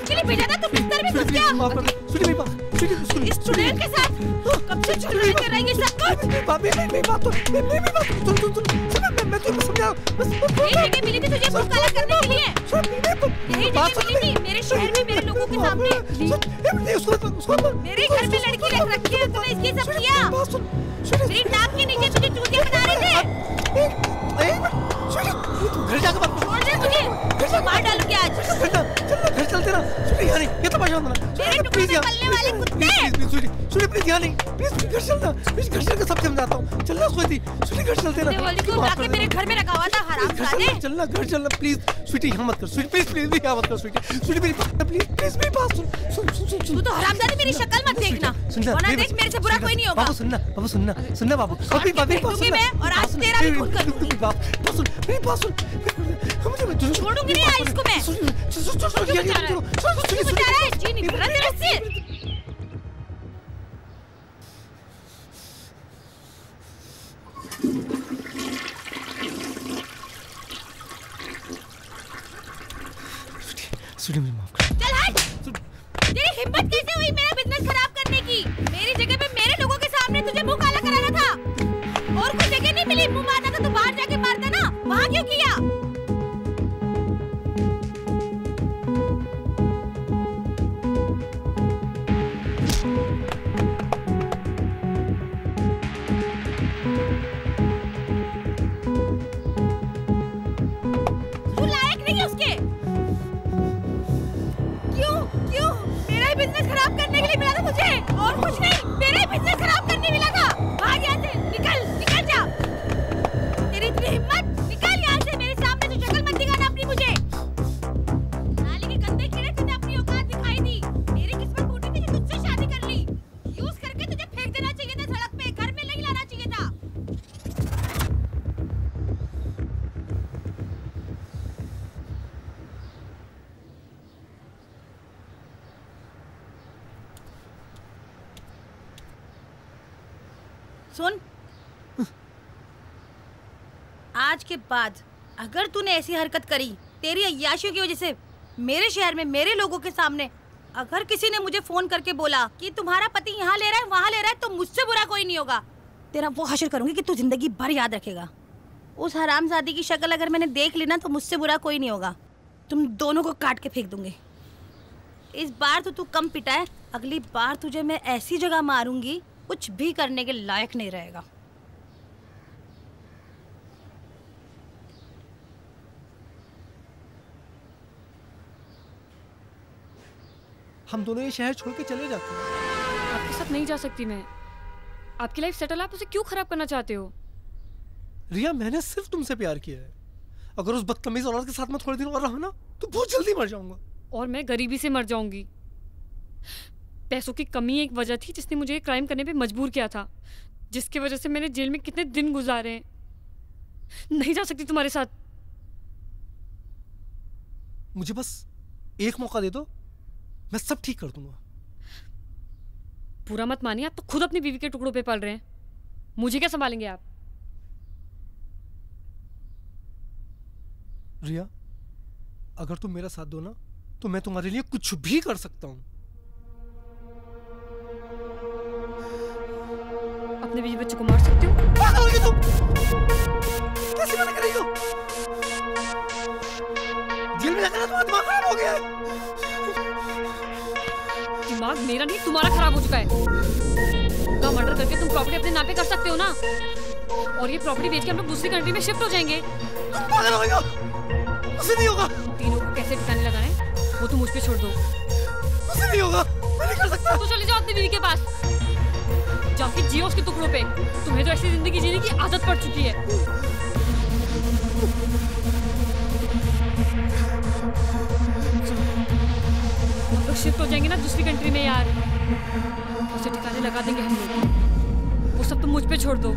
के लिए भेजा था, तुम बिस्तर में घुस गया। माफ कर दे, सुनी मेरी बात, इस स्टूडेंट के साथ कब से झगड़ा कर रही है सब कुछ? मेरी बात तो मैं तुझे समझा। यही जगह मिली थी तुझे मुंह काला करने के लिए। यही जगह मिली थी मेरे शहर में मेरे लोगों के सामने। मेरे घर में लड़की रख रखी है, तूने इसके सब किया। मेरी नाक के नीचे तुझे चूतिया बना रहे थे। घर जाकर बात छोड़ दे तुझे, मार डालूंगी आज। घर चलते ना, सुनी ये तो मजा ना। मेरे टुकड़े में पलने वाले कुत्ते। सुनी प्लीज यहाँ नहीं, प्लीज घर चलना, प्लीज घर चलकर सब समझाता हूँ। चलना सोती, सुनी घर चलते ना। वाली को लाके मेरे घर में रखा हुआ था हरामजादे। चलना घर चलना प्लीज, स्वीटी यहाँ मत कर, स्वीटी प्लीज प्लीज यहाँ मत कर, स्वीटी मेरी बात प्लीज प्लीज मेरी बात सुन। तू तो हरामजादे मेरी शक्ल मत देखना, वरना देख मेरे से बुरा कोई नहीं होगा। बाबू सुनना बाबू, अभी बात सुन मैं और आज तेरा भी खून कर दूंगी। मेरी बात सुन, छोड़ूंगी नहीं आज इसको मैं। तू बचा रहा है, जी नहीं कर रहा तेरे से। सुनी मुझे माफ कर। चल हट। तेरी हिम्मत कैसे हुई मेरा बिजनेस खराब करने की? मेरी जगह पे मेरे लोगों के सामने तुझे मुंह काला कराना था। और कोई जगह नहीं मिली मुंह मारना था तो बाहर जाके मारता ना, वहाँ क्यों किया? तू लायक नहीं है उसके। क्यों मेरा ही बिजनेस खराब करने के लिए मिला था तुझे, और कुछ नहीं। मेरा ही बिजनेस खराब करने मिला था। भाग यहाँ से, निकल जा। तेरी इतनी हिम्मत, निकल यहाँ से। मेरे सामने तू शक्ल मत दिखाना अपनी मुझे। नाली के गंदे कीड़े, तूने अपनी औकात दिखाई दी। मेरी किस्मत फूटी थी कि तुझसे शादी कर ली। यूज करके तुझे फेंक देना चाहिए था सड़क पे, घर में नहीं लाना चाहिए था। सुन, आज के बाद अगर तूने ऐसी हरकत करी तेरी अय्याशियों की वजह से मेरे शहर में मेरे लोगों के सामने, अगर किसी ने मुझे फोन करके बोला कि तुम्हारा पति यहाँ ले रहा है वहाँ ले रहा है, तो मुझसे बुरा कोई नहीं होगा। तेरा वो हश्र करूंगी कि तू जिंदगी भर याद रखेगा। उस हरामजादी की शक्ल अगर मैंने देख ली ना तो मुझसे बुरा कोई नहीं होगा। तुम दोनों को काट के फेंक दूंगी। इस बार तो तू कम पिटा है, अगली बार तुझे मैं ऐसी जगह मारूंगी कुछ भी करने के लायक नहीं रहेगा। हम दोनों ये शहर छोड़ के चले जाते हैं। आपके साथ नहीं जा सकती मैं। आपकी लाइफ सेटल, आप उसे क्यों खराब करना चाहते हो? रिया, मैंने सिर्फ तुमसे प्यार किया है। अगर उस बदतमीज औरत के साथ मैं थोड़े दिन और रहा ना तो बहुत जल्दी मर जाऊंगा। और मैं गरीबी से मर जाऊंगी। पैसों की कमी एक वजह थी जिसने मुझे एक क्राइम करने पे मजबूर किया था, जिसकी वजह से मैंने जेल में कितने दिन गुजारे हैं। नहीं जा सकती तुम्हारे साथ। मुझे बस एक मौका दे दो, मैं सब ठीक कर दूंगा। पूरा मत मानिए, आप तो खुद अपनी बीवी के टुकड़ों पे पल रहे हैं। मुझे क्या संभालेंगे आप? रिया, अगर तुम मेरा साथ दो ना तो मैं तुम्हारे लिए कुछ भी कर सकता हूँ। अपने बीवी बच्चे को मार सकते हो? तुम कैसे मना कर रही हो? जेल में जाकर तुम्हारा दिमाग खराब हो गया है। दिमाग मेरा नहीं तुम्हारा खराब हो चुका है। का मर्डर करके तुम प्रॉपर्टी अपने नाम पे कर सकते हो ना, और ये प्रॉपर्टी बेच के हम लोग दूसरी कंट्री में शिफ्ट हो जाएंगे। तुम पागल हो गई हो? उसे नहीं होगा। तीनों को कैसे ठिकाने लगाने वो तुम मुझ पे छोड़ दो। उसे नहीं होगा, मैं नहीं कर सकता। तो चले जाओ अपनी बीवी के पास, जाके जियो उसके टुकड़ों पे। तुम्हें तो ऐसी जिंदगी जीने की आदत पड़ चुकी है। हम लोग शिफ्ट हो जाएंगे ना दूसरी कंट्री में यार, उसे ठिकाने लगा देंगे हम लोग। वो सब तुम मुझ पे छोड़ दो।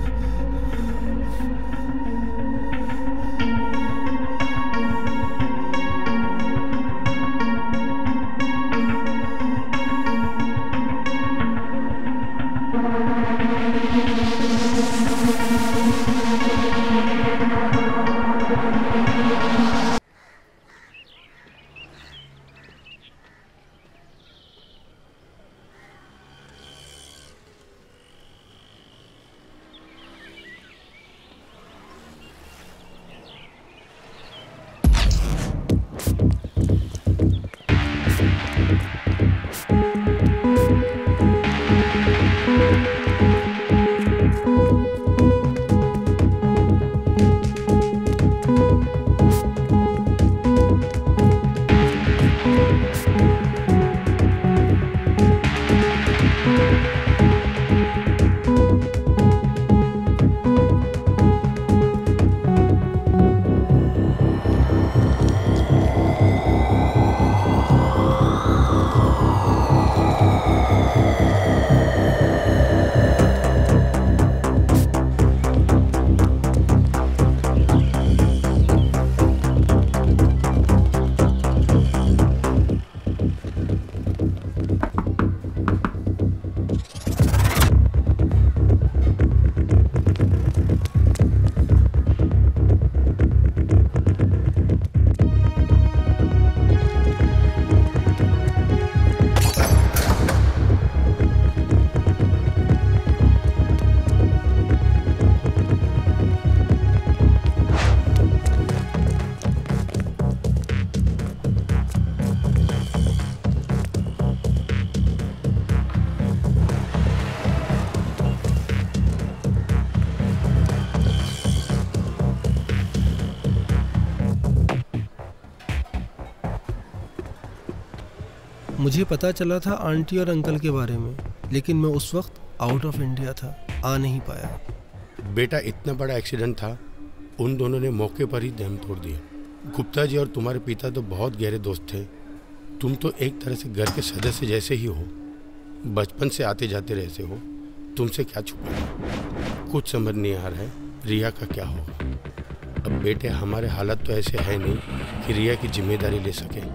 मुझे पता चला था आंटी और अंकल के बारे में, लेकिन मैं उस वक्त आउट ऑफ इंडिया था, आ नहीं पाया। बेटा इतना बड़ा एक्सीडेंट था, उन दोनों ने मौके पर ही दम तोड़ दिया। गुप्ता जी और तुम्हारे पिता तो बहुत गहरे दोस्त थे। तुम तो एक तरह से घर के सदस्य जैसे ही हो, बचपन से आते जाते रहते हो, तुमसे क्या छुपाना। कुछ समझ नहीं आ रहा है रिया का क्या होगा। अब बेटे हमारे हालत तो ऐसे है नहीं कि रिया की जिम्मेदारी ले सके।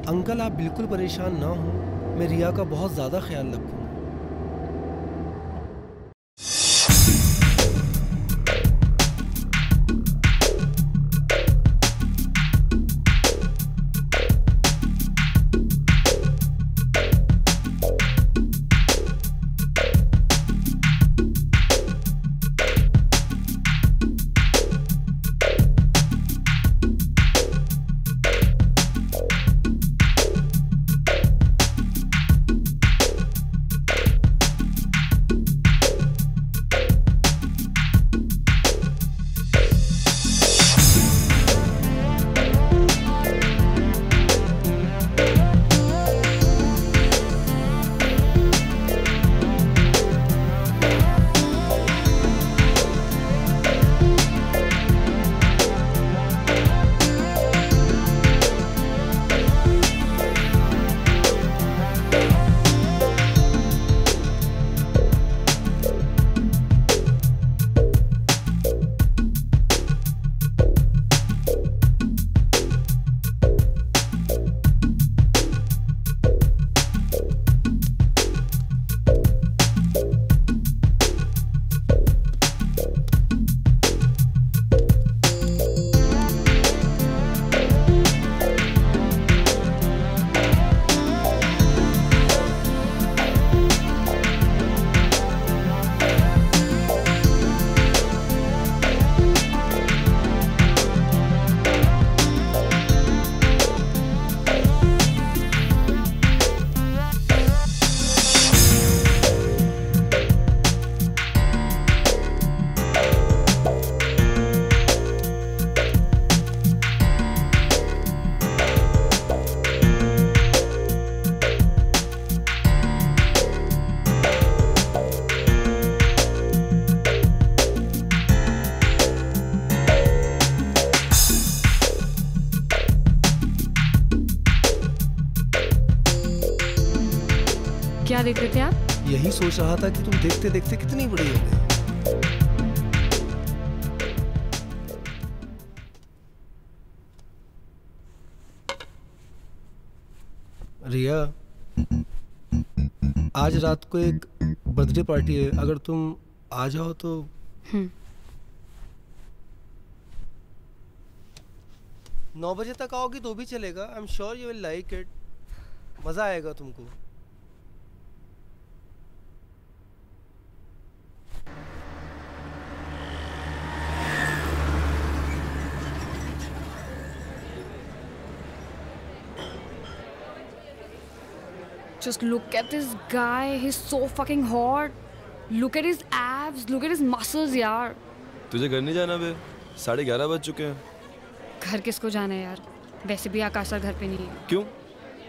अंकल आप बिल्कुल परेशान ना हो, मैं रिया का बहुत ज़्यादा ख्याल रखूँगा। क्या देख रहे थे आप? यही सोच रहा था कि तुम देखते देखते कितनी बड़ी हो गई। रिया, आज रात को एक बर्थडे पार्टी है, अगर तुम आ जाओ तो। 9 बजे तक आओगी तो भी चलेगा। I am sure you will like it, मजा आएगा तुमको। Just look at this guy, he's so fucking hot. Look at his abs, look at his muscles यार। तुझे घर नहीं जाना बे? 11:30 बज चुके हैं। घर किसको जाना है यार? वैसे भी आकाश सर घर पे नहीं है। क्यों?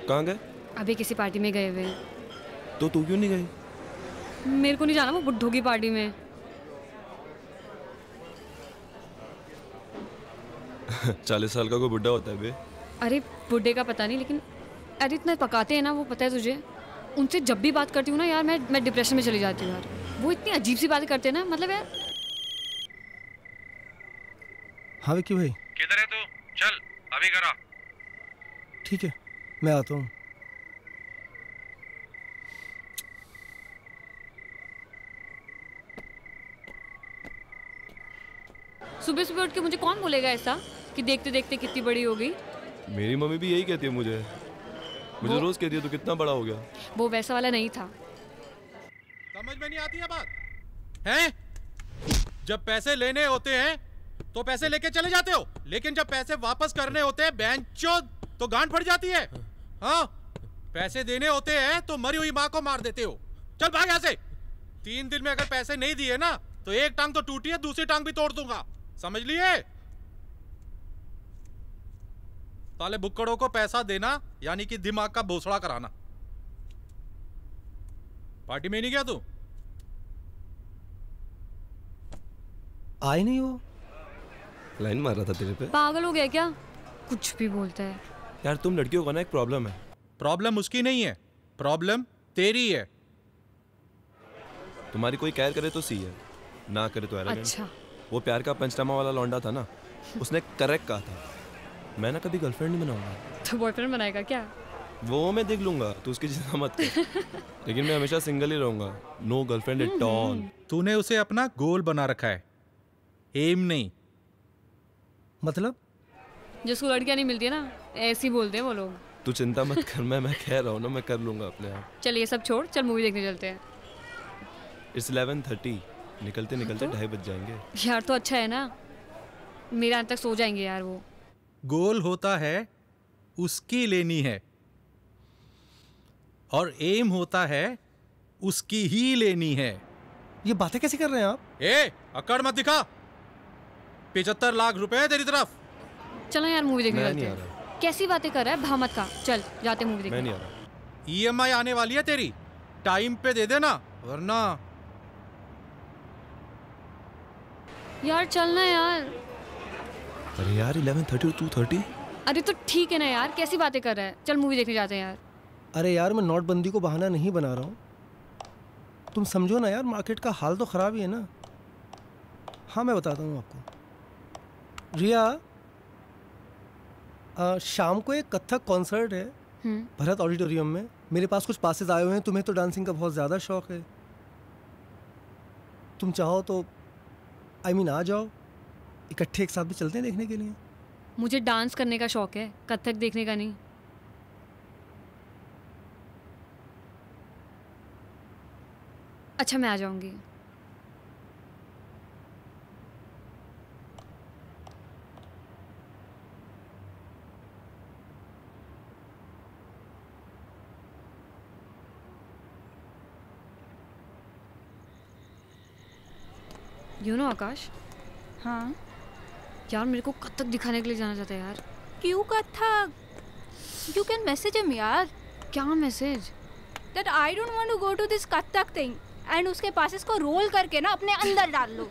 कहाँ गए? अभी किसी पार्टी में गए हुए हैं। तो तू क्यों नहीं गई? मेरे को नहीं जाना वो बुड्ढों की पार्टी में। 40 साल का कोई बुड्ढा होता है बे? अरे बुड्ढे का पता नहीं, लेकिन अरे इतना पकाते हैं ना वो, पता है तुझे? उनसे जब भी बात करती हूँ ना यार, मैं डिप्रेशन में चली जाती हूँ यार। वो इतनी अजीब सी बातें करते हैं ना, मतलब यार। हाँ विक्की भाई। किधर है तू? चल अभी करा। ठीक है मैं आता हूँ। सुबह सुबह उठ के मुझे कौन बोलेगा ऐसा कि देखते देखते कितनी बड़ी हो गई? मेरी मम्मी भी यही कहती है मुझे रोज कहती है तू कितना बड़ा हो गया। वो वैसा वाला नहीं था। समझ में नहीं आती है बात हैं? जब पैसे लेने होते हैं तो पैसे लेके चले जाते हो, लेकिन जब पैसे वापस करने होते हैं बेंचोद तो गांड फट जाती है। हाँ, पैसे देने होते हैं तो मरी हुई माँ को मार देते हो। चल भाग यहाँ से। 3 दिन में अगर पैसे नहीं दिए ना तो एक टांग तो टूटी है, दूसरी टांग भी तोड़ दूंगा, समझ लिए? साले बुक्कड़ों को पैसा देना यानी कि दिमाग का भोसड़ा कराना। पार्टी में नहीं गया तू? आए नहीं वो? लाइन मार रहा था तेरे पे। पागल हो गया क्या? कुछ भी बोलता है यार। तुम लड़कियों का ना एक प्रॉब्लम है। प्रॉब्लम उसकी नहीं है, प्रॉब्लम तेरी है। तुम्हारी कोई केयर करे तो सी है, ना करे तो एरोगेंट। अच्छा। वो प्यार का पंचनामा वाला लौंडा था ना, उसने करेक्ट कहा था, मैं ना कभी गर्लफ्रेंड नहीं बनाऊंगा। तो बॉयफ्रेंड बनाएगा क्या? वो मैं देख लूंगा, तू उसकी चिंता मत कर। लेकिन मैं हमेशा सिंगल ही रहूंगा, नो गर्लफ्रेंड एट ऑल। तूने उसे अपना गोल बना रखा है, एम नहीं। मतलब? जिसको लड़कियां नहीं मिलती है ना, ऐसे ही बोलते हैं वो लोग। तू चिंता मत कर, मैं कह रहा हूँ ना, मैं कर लूंगा अपने आप। चल ये सब छोड़, चल मूवी देखने चलते हैं। इट्स 11:30, निकलते निकलते 2:30 बज जाएंगे। यार तो अच्छा है ना, मेरे यहाँ तक सो जाएंगे यार वो। गोल होता है उसकी लेनी है और एम होता है उसकी ही लेनी है। ये बातें कैसे कर रहे हैं आप? अकड़ मत दिखा। 75 लाख रुपए तेरी तरफ। चलो यार मूवी देखने मैं चलते नहीं आ हैं। कैसी बातें कर रहा है, भामत का। चल जाते मूवी मैं देखने। नहीं आ रहा। EMI आने वाली है तेरी, टाइम पे दे देना वरना। यार चलना यार। अरे यार 11:30 और 2:30। अरे तो ठीक है ना यार, कैसी बातें कर रहा है। चल मूवी देखने जाते हैं यार। अरे यार, मैं नोटबंदी को बहाना नहीं बना रहा हूँ। तुम समझो ना यार, मार्केट का हाल तो ख़राब ही है ना। हाँ मैं बताता हूँ आपको। रिया, शाम को एक कथक कॉन्सर्ट है भरत ऑडिटोरियम में। मेरे पास कुछ पासेस आए हुए हैं। तुम्हें तो डांसिंग का बहुत ज़्यादा शौक है। तुम चाहो तो आ जाओ, इकट्ठे एक साथ भी चलते हैं देखने के लिए। मुझे डांस करने का शौक है, कथक देखने का नहीं। अच्छा मैं आ जाऊंगी। आकाश। हाँ यार मेरे को कथक दिखाने के लिए जाना चाहता है यार। क्यों Kathak? You can message him यार। क्या message? That I don't want to go to this Kathak thing and उसके पास इसको रोल करके ना अपने अंदर डाल लो।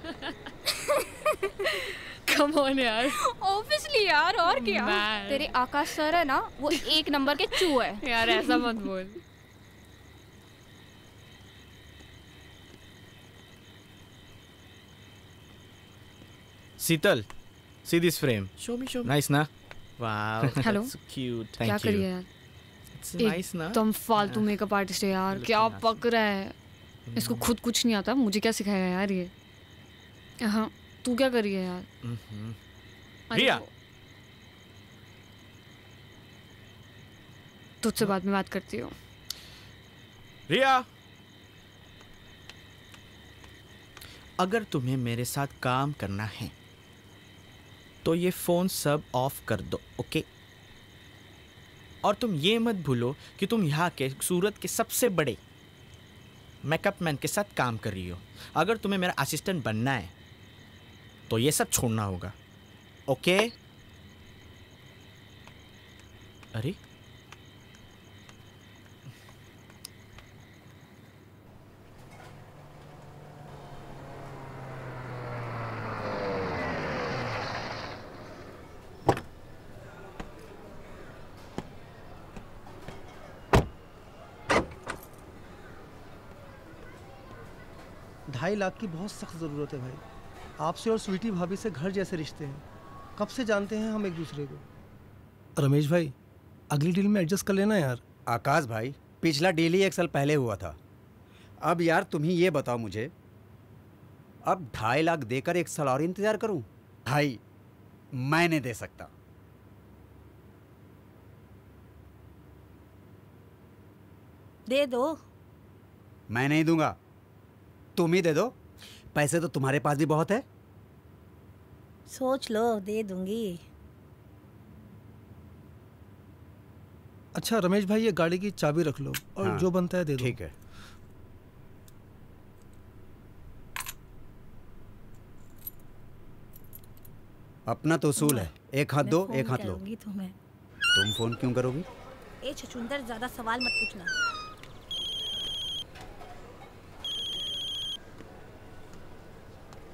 कम ऑन यार। ऑब्वियसली यार, और क्या। Man. तेरे आकाश सर है ना, वो 1 नंबर के चू है। यार ऐसा मत बोल। Sital, see this frame. Show me. Nice, na? Wow. Hello. That's cute. क्या Thank you. करिए यार? It's nice, na? एकदम फालतू मेकअप आर्टिस्ट है यार। क्या पक रहा है। इसको खुद कुछ नहीं आता, मुझे क्या सिखाएगा यार ये। हाँ तू क्या करिए यार? अरे रिया। वो- तुझसे बाद में बात करती हूँ। रिया, अगर तुम्हें मेरे साथ काम करना है तो ये फ़ोन सब ऑफ कर दो, ओके? और तुम ये मत भूलो कि तुम यहाँ के सूरत के सबसे बड़े मेकअप मैन के साथ काम कर रही हो। अगर तुम्हें मेरा असिस्टेंट बनना है तो ये सब छोड़ना होगा, ओके? अरे ढाई लाख की बहुत सख्त ज़रूरत है भाई। आपसे और स्वीटी भाभी से घर जैसे रिश्ते हैं। कब से जानते हैं हम एक दूसरे को। रमेश भाई, अगली डील में एडजस्ट कर लेना यार। आकाश भाई, पिछला डील ही 1 साल पहले हुआ था। अब यार तुम ही ये बताओ मुझे, अब 2.5 लाख देकर 1 साल और इंतजार करूं? भाई मैं नहीं दे सकता। दे दो। मैं नहीं दूंगा, तुम ही दे दो। पैसे तो तुम्हारे पास भी बहुत है। सोच लो, दे दूंगी। अच्छा रमेश भाई, ये गाड़ी की चाबी रख लो और हाँ, जो बनता है दे दो। ठीक है। अपना तो उसूल है, एक हाथ दो एक हाथ लो। तुम्हें तुम फोन क्यों करोगी? ए छछूंदर, ज्यादा सवाल मत पूछना।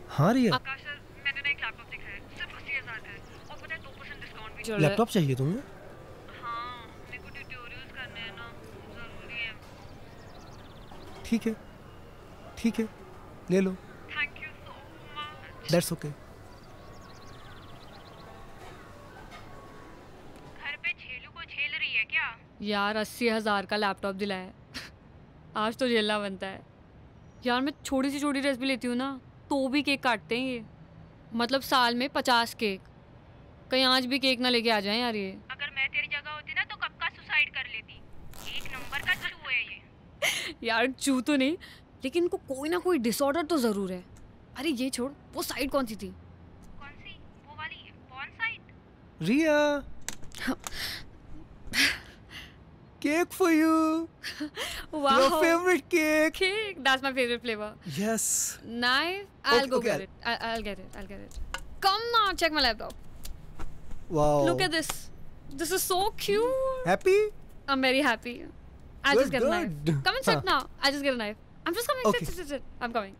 हाँ रिया, आकाश सर, मैंने ना एक लैपटॉप देखा है, सिर्फ 80,000 का है और पता है 2% डिस्काउंट भी चल रहा है। लैपटॉप चाहिए तुम्हें? हाँ, मेरे को ट्यूटोरियल्स करने हैं ना, जरूरी है। ठीक है, ठीक है, ले लो। Thank you so much. That's okay. घर पे छेलू को झेल रही है क्या? यार 80,000 का लैपटॉप दिलाया आज तो झेलना बनता है यार। मैं छोटी सी छोटी ड्रेस भी लेती हूँ ना तो भी केक काटते हैं ये, मतलब साल में 50 केक। कहीं आज भी केक ना लेके आ जाएं यार ये। अगर मैं तेरी जगह होती ना तो कब का सुसाइड कर लेती। एक नंबर का चू है ये। यार चू तो नहीं, लेकिन इनको कोई ना कोई डिसऑर्डर तो जरूर है। अरे ये छोड़, वो साइड कौन सी थी? कौन सी? वो वाली कौन side? Riya, cake for you. Wow. Your favorite cake. Cake. That's my favorite flavor. Yes. Nice. I'll go okay. get it. I'll get it. I'll get it. Come now, check my laptop. Wow. Look at this. This is so cute. Happy? I'm very happy. I'll just get a knife. Good. Come and sit now. I'll just get a knife. I'm just coming. Okay. Sit. I'm coming.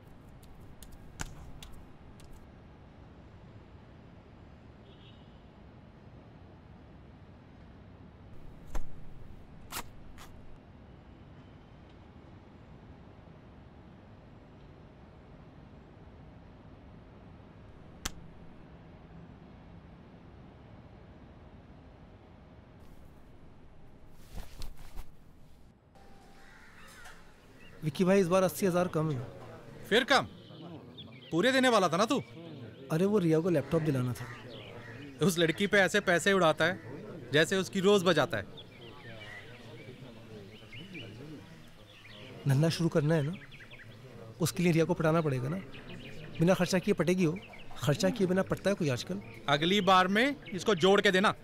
Vicky भाई, इस बार 80,000 कम है। फिर कम? पूरे देने वाला था ना तू? अरे वो रिया को लैपटॉप दिलाना था। उस लड़की पे ऐसे पैसे उड़ाता है जैसे उसकी रोज बजाता है। धंधा शुरू करना है ना, उसके लिए रिया को पटाना पड़ेगा ना। बिना खर्चा किए पटेगी हो? खर्चा किए बिना पटता है कोई आजकल? अगली बार में इसको जोड़ के देना।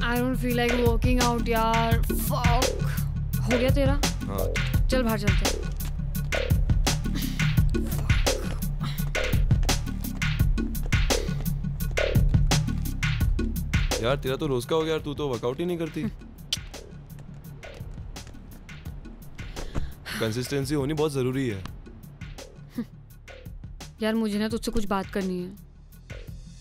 I don't feel like working out यार। Fuck. हो गया तेरा? हाँ। चल बाहर चलते हैं। यार तेरा तो रोज का हो गया यार, तू तो वर्कआउट ही नहीं करती। कंसिस्टेंसी होनी बहुत जरूरी है। यार मुझे ना तुझसे कुछ बात करनी है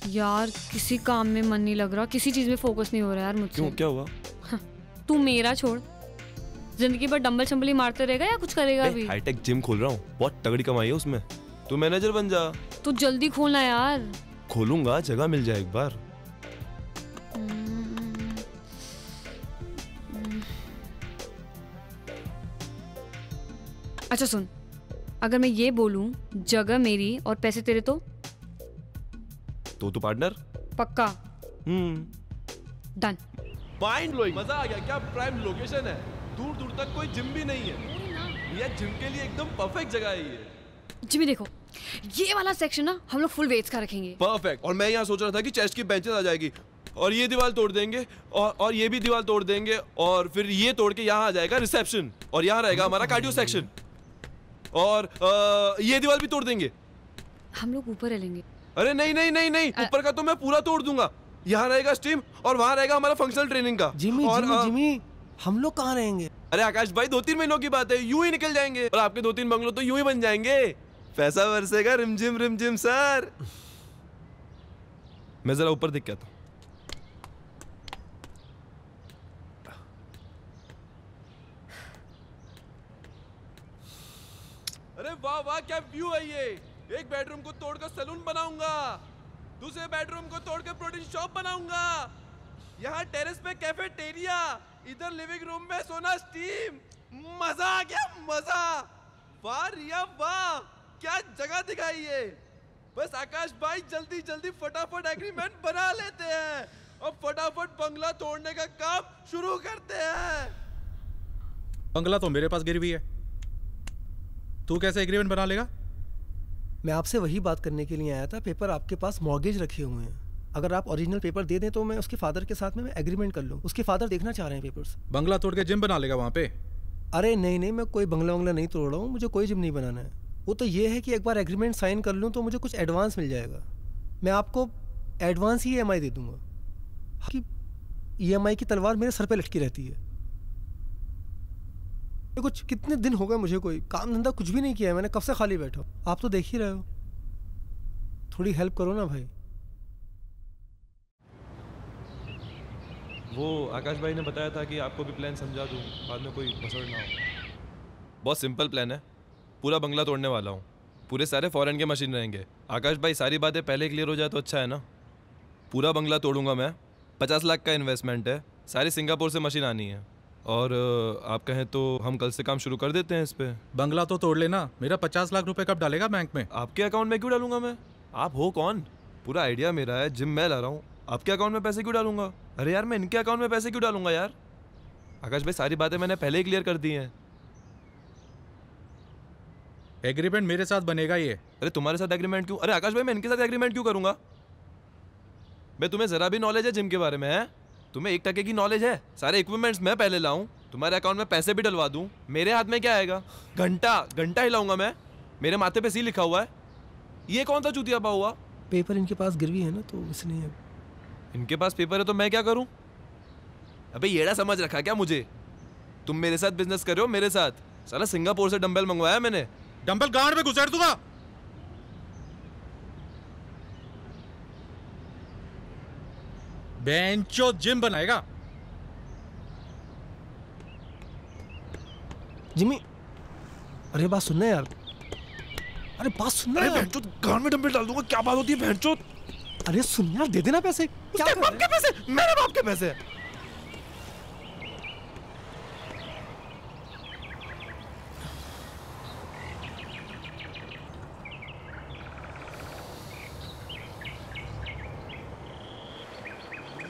यार। किसी काम में मन नहीं लग रहा, किसी चीज में फोकस नहीं हो रहा यार मुझसे। क्यों, क्या हुआ? तू मेरा छोड़, जिंदगी भर डंबल शंबल ही मारते रहेगा या कुछ करेगा भी? हाईटेक जिम खोल रहा हूँ, बहुत तगड़ी कमाई है उसमें। तू मैनेजर बन जा। तू जल्दी खोलना यार। खोलूंगा, जगह मिल जाए एक बार। अच्छा सुन, अगर मैं ये बोलूं जगह मेरी और पैसे तेरे तो पार्टनर पक्का? डन। माइंड ब्लोइंग, मजा आ गया। क्या प्राइम लोकेशन है, दूर दूर तक कोई जिम भी नहीं है। ये जिम के लिए एकदम परफेक्ट जगह है ये। जिमी देखो, ये वाला सेक्शन ना हम लोग फुल वेट्स का रखेंगे। परफेक्ट। और मैं यहाँ सोच रहा था कि चेस्ट की बेंचेस आ जाएगी और ये दीवार तोड़ देंगे और ये भी दीवार तोड़ देंगे और फिर ये तोड़ के यहाँ आ जाएगा रिसेप्शन और यहाँ रहेगा हमारा कार्डियो सेक्शन और ये दीवार भी तोड़ देंगे। हम लोग ऊपर रह लेंगे। अरे नहीं नहीं नहीं नहीं, ऊपर का तो मैं पूरा तोड़ दूंगा। यहाँ रहेगा स्टीम और वहाँ रहेगा हमारा फंक्शनल ट्रेनिंग का। जिमी जिमी हम लोग कहाँ रहेंगे? अरे आकाश भाई, 2-3 महीनों की बात है, यूं ही निकल जाएंगे और आपके 2-3 बंगलो तो यूं ही बन जाएंगे। पैसा बरसेगा रिमझिम सर। मैं जरा ऊपर देख के आता हूं। अरे वाह वाह, क्या व्यू है ये। एक बेडरूम को तोड़कर सैलून बनाऊंगा, दूसरे बेडरूम को तोड़कर प्रोटीन शॉप बनाऊंगा, यहाँ टेरेस पे कैफेटेरिया, इधर लिविंग रूम में सोना स्टीम। मजा आ गया, मजा। वाह रिया वाह, क्या जगह दिखाई है। बस आकाश भाई जल्दी जल्दी फटाफट एग्रीमेंट बना लेते हैं अब फटाफट बंगला तोड़ने का काम शुरू करते हैं। बंगला तो मेरे पास गिरी हुई है, तू कैसे एग्रीमेंट बना लेगा? मैं आपसे वही बात करने के लिए आया था। पेपर आपके पास मॉर्गेज रखे हुए हैं, अगर आप ओरिजिनल पेपर दे दें तो मैं उसके फादर के साथ में मैं एग्रीमेंट कर लूँ। उसके फादर देखना चाह रहे हैं पेपर्स। बंगला तोड़ के जिम बना लेगा वहाँ पे? अरे नहीं नहीं, मैं कोई बंगला वंगला नहीं तोड़ रहा हूँ, मुझे कोई जिम नहीं बनाना है। वो तो ये है कि एक बार एग्रीमेंट साइन कर लूँ तो मुझे कुछ एडवांस मिल जाएगा। मैं आपको एडवांस ही EMI दे दूँगा कि EMI की तलवार मेरे सर पे लटकी रहती है। कुछ कितने दिन हो गए मुझे कोई काम धंधा कुछ भी नहीं किया है, मैंने कब से खाली बैठा हूँ। आप तो देख ही रहे हो, थोड़ी हेल्प करो ना भाई। वो आकाश भाई ने बताया था कि आपको भी प्लान समझा दूं, बाद में कोई मसड़ ना हो। बहुत सिंपल प्लान है, पूरा बंगला तोड़ने वाला हूँ, पूरे सारे फॉरेन के मशीन रहेंगे। आकाश भाई सारी बातें पहले क्लियर हो जाए तो अच्छा है ना। पूरा बंगला तोड़ूंगा मैं, 50 लाख का इन्वेस्टमेंट है, सारी सिंगापुर से मशीन आनी है। और आप कहें तो हम कल से काम शुरू कर देते हैं इस पे। बंगला तो तोड़ लेना, मेरा 50 लाख रुपए कब डालेगा बैंक में? आपके अकाउंट में क्यों डालूंगा मैं? आप हो कौन? पूरा आइडिया मेरा है, जिम मैं ला रहा हूँ, आपके अकाउंट में पैसे क्यों डालूंगा? अरे यार मैं इनके अकाउंट में पैसे क्यों डालूंगा यार? आकाश भाई सारी बातें मैंने पहले ही क्लियर कर दी हैं। एग्रीमेंट मेरे साथ बनेगा ये। अरे तुम्हारे साथ एग्रीमेंट क्यों? अरे आकाश भाई मैं इनके साथ एग्रीमेंट क्यों करूंगा? मैं तुम्हें जरा भी नॉलेज है जिम के बारे में? है तुम्हें 1% की नॉलेज है? सारे इक्विपमेंट्स मैं पहले लाऊं, तुम्हारे अकाउंट में पैसे भी डलवा दूं, मेरे हाथ में क्या आएगा? घंटा हिलाऊंगा मैं, मेरे माथे पे सी लिखा हुआ है। ये कौन सा चूतिया पा हुआ? पेपर इनके पास गिरवी है ना, तो इसलिए। इनके पास पेपर है तो मैं क्या करूं? अबे येड़ा समझ रखा क्या मुझे? तुम मेरे साथ बिजनेस कर रहे हो, मेरे साथ। साला सिंगापुर से डंबल मंगवाया मैंने। डंबल गांड में घुसेड़ दूंगा। बेंचो जिम बनाएगा। जिमी, अरे बात सुनना यार, अरे बात सुनना यार। बेंचो गांड में डंबल डाल दूंगा, क्या बात होती है बेंचो? अरे सुन यार, दे देना पैसे। क्या बाप के पैसे? मेरे बाप के पैसे?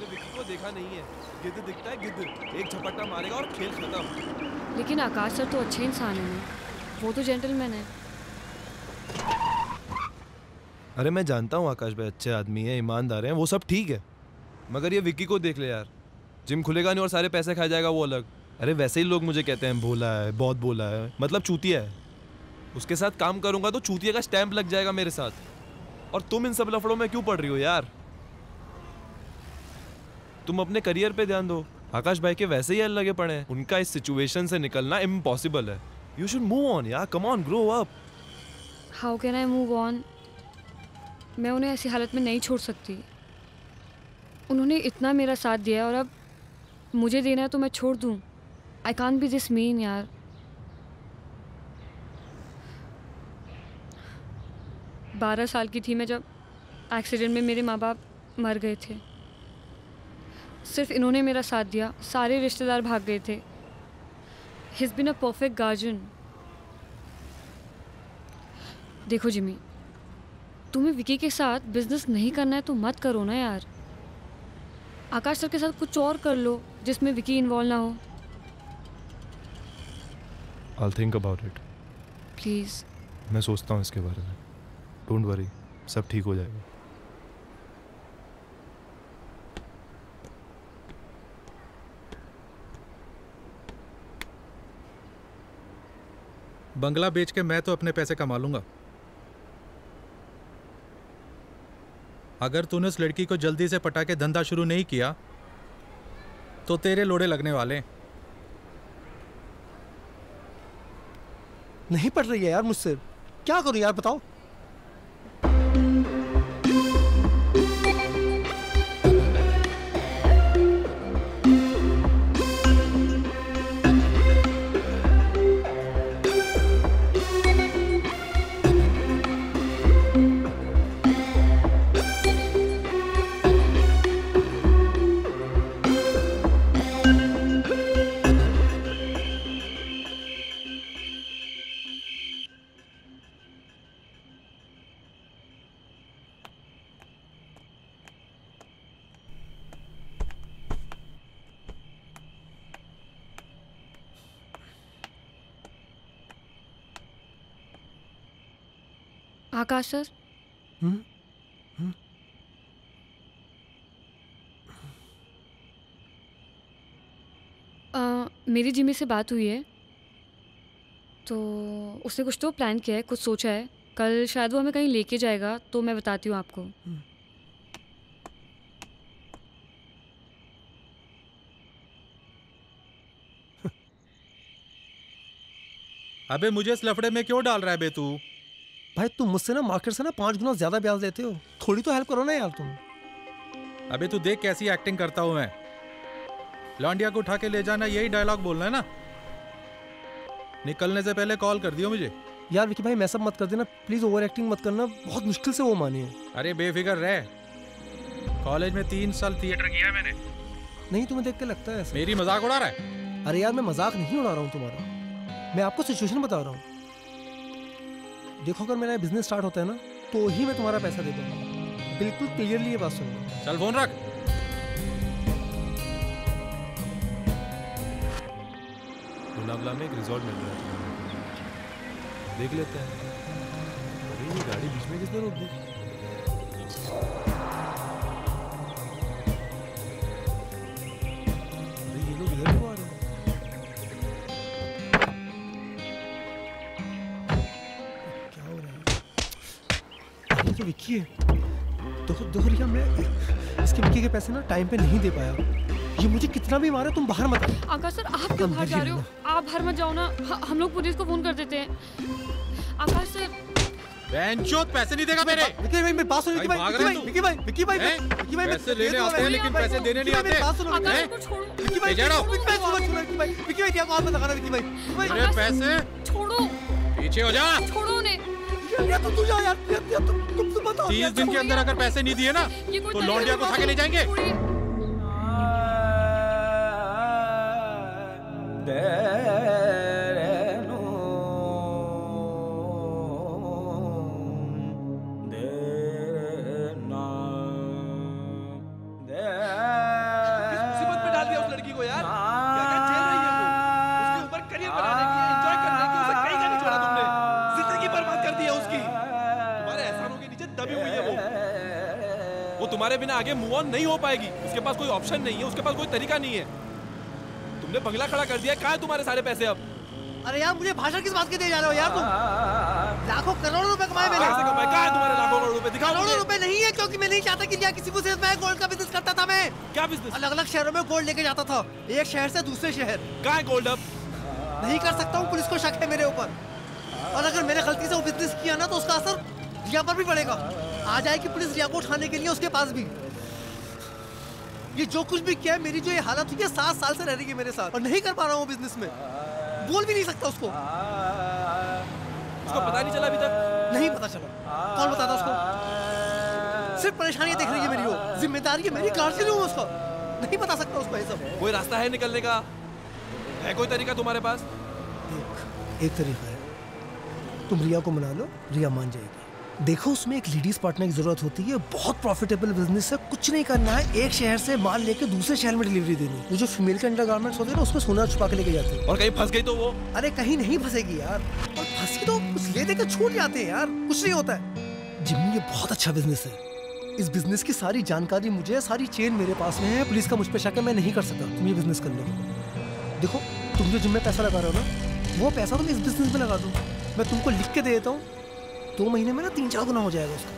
विक्की को देखा नहीं है, गिद्ध दिखता है गिद्ध, एक झपट्टा मारेगा और खेल खत्म। लेकिन आकाश सर तो अच्छे इंसान है, वो तो जेंटलमैन है। अरे मैं जानता हूँ आकाश भाई अच्छे आदमी है, ईमानदार हैं, वो सब ठीक है, मगर ये विक्की को देख ले यार, जिम खुलेगा नहीं और सारे पैसे खा जाएगा वो अलग। अरे वैसे ही लोग मुझे कहते हैं भोला है, बहुत भोला है, मतलब चूतिया है। उसके साथ काम करूंगा तो चूतिया का स्टैंप लग जाएगा मेरे साथ। और तुम इन सब लफड़ों में क्यों पड़ रही हो यार? तुम अपने करियर पे ध्यान दो। आकाश भाई के वैसे ही लगे पड़े हैं, उनका इस सिचुएशन से निकलना इम्पॉसिबल है। यू शुड मूव ऑन यार, come on, grow up. How can I move on? मैं उन्हें ऐसी हालत में नहीं छोड़ सकती। उन्होंने इतना मेरा साथ दिया है और अब मुझे देना है तो मैं छोड़ दूँ? I can't be this mean यार। बारह साल की थी मैं जब एक्सीडेंट में मेरे माँ बाप मर गए थे। सिर्फ इन्होंने मेरा साथ दिया, सारे रिश्तेदार भाग गए थे। He is been a perfect guardian. देखो जिमी, तुम्हें विकी के साथ बिजनेस नहीं करना है तो मत करो ना यार। आकाश सर के साथ कुछ और कर लो जिसमें विकी इन्वॉल्व ना हो। I'll think about it. Please. मैं सोचता हूँ इसके बारे में। डोंट वरी, सब ठीक हो जाएगा। बंगला बेच के मैं तो अपने पैसे कमा लूंगा। अगर तूने उस लड़की को जल्दी से पटा के धंधा शुरू नहीं किया तो तेरे लोड़े लगने वाले। नहीं पड़ रही है यार मुझसे, क्या करूं यार बताओ। आकाश सर, मेरी जिमी से बात हुई है, तो उसने कुछ तो प्लान किया है, कुछ सोचा है। कल शायद वो हमें कहीं लेके जाएगा, तो मैं बताती हूँ आपको। अबे मुझे इस लफड़े में क्यों डाल रहा है बे तू? भाई तुम मुझसे ना मार्केट से ना 5 गुना ज्यादा ब्याज लेते हो, थोड़ी तो हेल्प करो ना यार तुम। अबे तू देख कैसी एक्टिंग करता हूँ मैं। लौंडिया को उठा के ले जाना, यही डायलॉग बोलना है ना? निकलने से पहले कॉल कर दियो मुझे। यार विकी भाई मैसअप मत कर देना प्लीज, ओवर एक्टिंग मत करना, बहुत मुश्किल से वो मानी है। अरे बेफिक्र रह, कॉलेज में 3 साल थिएटर किया है मैंने। नहीं तुम्हें देख के लगता है ऐसा। मेरी मजाक उड़ा रहा है? अरे यार मैं मजाक नहीं उड़ा रहा हूँ तुम्हारा, मैं आपको सिचुएशन बता रहा हूँ। देखो अगर मेरा बिजनेस स्टार्ट होता है ना तो ही मैं तुम्हारा पैसा दे दूंगा, बिल्कुल क्लियरली ये बात सुनो। चल फोन रख। लोनावला में एक रिजॉर्ट मिल रहा है, देख लेते हैं। अरे ये गाड़ी बीच में किसने रोक दी? अरे ये लोग इधर क्यों आ रहे हैं? क्या हो रहा है? ये तो विक्की है। देखो रिया, मैं इसके विक्की के पैसे ना टाइम पे नहीं दे पाया। ये मुझे कितना भी मारा, तुम बाहर मत आओ। आकाश सर आप क्यों बाहर जा रहे हो? आप बाहर मत जाओ ना, हम लोग पुलिस को फोन कर देते हैं। आकाश सर बेंचोद पैसे नहीं देगा मेरे। विक्की भाई मेरी बात सुनो। विक्की भाई पैसे लेने आते हैं लेकिन पैसे देने नहीं आते। आकाश को छोड़ो। विक्की भाई क्या बात बता रहा है विक्की भाई? अरे पैसे छोड़ो, पीछे हो जा। छोड़ो उन्हें। यार तू जा यार, तुम बताओ। 30 दिन के अंदर अगर पैसे नहीं दिए ना तो लौंडिया को उठा के ले जाएंगे। तुम्हारे बिना आगे मूव ऑन नहीं हो पाएगी, उसके पास कोई ऑप्शन नहीं है, उसके पास कोई तरीका नहीं है। तुमने बंगला खड़ा कर दिया, कहाँ है तुम्हारे सारे पैसे अब? अरे यार मुझे भाषण किस बात के दे जा रहे हो यार तुम? लाखों करोड़ों रुपए कमाए मैंने। कैसे कमाए? कहाँ है तुम्हारे लाखों करोड़ रुपए? दिखाओ। करोड़ों रुपए नहीं है, क्योंकि मैं नहीं चाहता कि रिया किसी को से मैं गोल्ड का बिजनेस करता था। मैं क्या बिजनेस? अलग अलग शहरों में गोल्ड लेके जाता था, एक शहर से दूसरे शहर। कहाँ है गोल्ड अब? नहीं कर सकता हूँ, पुलिस को शक है मेरे ऊपर, और अगर मैंने गलती से वो बिजनेस किया ना तो उसका असर रिया पर भी पड़ेगा। आ जाएगी पुलिस रिया को उठाने के लिए उसके पास भी। ये जो कुछ भी किया है, मेरी जो ये हालत हुई है, 7 साल से रह रही है मेरे साथ, और नहीं कर पा रहा हूँ बिजनेस में। बोल भी नहीं सकता उसको। उसको पता नहीं चला अभी तक? नहीं पता चला। कौन बताता उसको? सिर्फ परेशानियां देख रही है मेरी, वो जिम्मेदारी है मेरी, गार्जियन हूँ उसका। नहीं बता सकता उसको ये सब। कोई रास्ता है निकलने का? है कोई तरीका तुम्हारे पास? देख, एक तरीका है, तुम रिया को मना लो, रिया मान जाएगी। देखो उसमें एक लेडीज पार्टनर की जरूरत होती है, बहुत प्रॉफिटेबल बिजनेस है, कुछ नहीं करना है, एक शहर से माल लेके दूसरे शहर में डिलीवरी देनी। वो जो फीमेल के अंडरगारमेंट्स होते हैं ना, उसमें सोना छुपा के लेके जाते हैं। और कहीं फंस गई तो वो? अरे कहीं नहीं फंसेगी यार, और फंसी तो कुछ ले देकर छूट जाते हैं यार, कुछ नहीं होता है। जिम्मी ये बहुत अच्छा बिजनेस है, इस बिजनेस की सारी जानकारी मुझे, सारी चेन मेरे पास में है। पुलिस का मुझ पर शक है, मैं नहीं कर सकता। तुम ये बिजनेस कर लो। देखो तुम जो जिम में पैसा लगा रहे हो ना, वो पैसा तुम इस बिजनेस में लगा दो। मैं तुमको लिख के दे देता हूँ, 2 महीने में ना 3-4 गुना हो जाएगा उसका।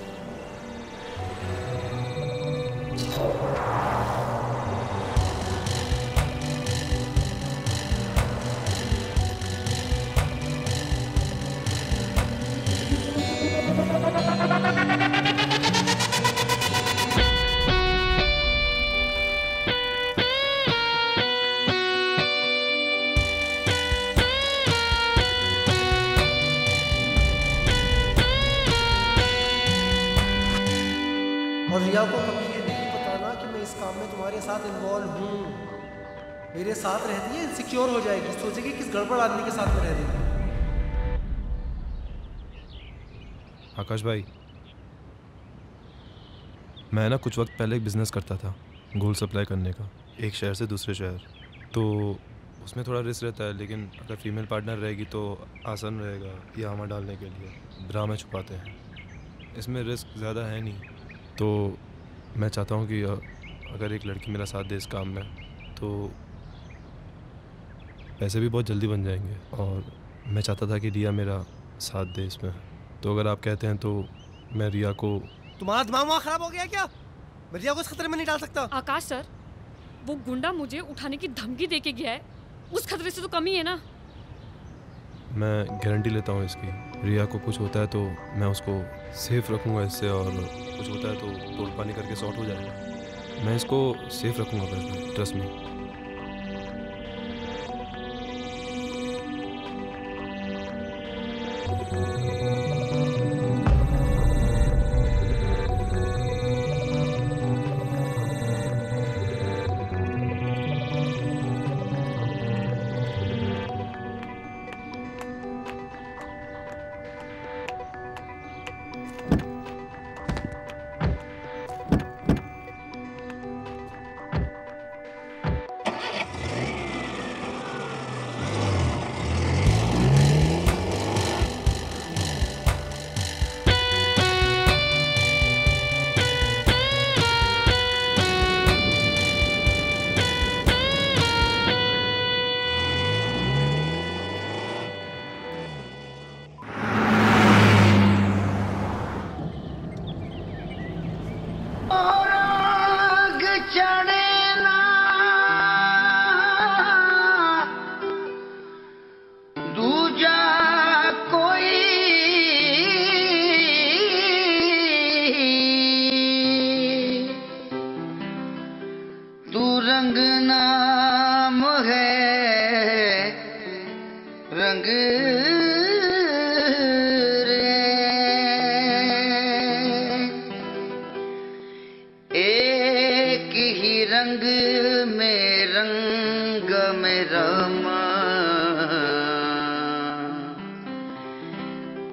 और रिया को कभी ये नहीं बताना कि मैं इस काम में तुम्हारे साथ इन्वॉल्व हूँ। मेरे साथ रहती है, इनसिक्योर हो जाएगी, सोचेगी किस गड़बड़ आदमी के साथ में रह रही है। आकाश भाई, मैं ना कुछ वक्त पहले एक बिजनेस करता था गोल्ड सप्लाई करने का, एक शहर से दूसरे शहर। तो उसमें थोड़ा रिस्क रहता है, लेकिन अगर फीमेल पार्टनर रहेगी तो आसान रहेगा ये हमें डालने के लिए। ब्रा में छुपाते हैं। इसमें रिस्क ज़्यादा है नहीं। तो मैं चाहता हूँ कि अगर एक लड़की मेरा साथ दे इस काम में तो पैसे भी बहुत जल्दी बन जाएंगे, और मैं चाहता था कि रिया मेरा साथ दे इसमें। तो अगर आप कहते हैं तो मैं रिया को। तुम्हारा दिमाग वहाँ खराब हो गया क्या? मैं रिया को इस खतरे में नहीं डाल सकता। आकाश सर, वो गुंडा मुझे उठाने की धमकी दे के गया है, उस खतरे से तो कम ही है ना। मैं गारंटी लेता हूँ इसकी, रिया को कुछ होता है तो मैं उसको सेफ रखूँगा इससे, और कुछ होता है तो तोड़ पानी करके सॉर्ट हो जाएगा। मैं इसको सेफ रखूँगा बस, ट्रस्ट में।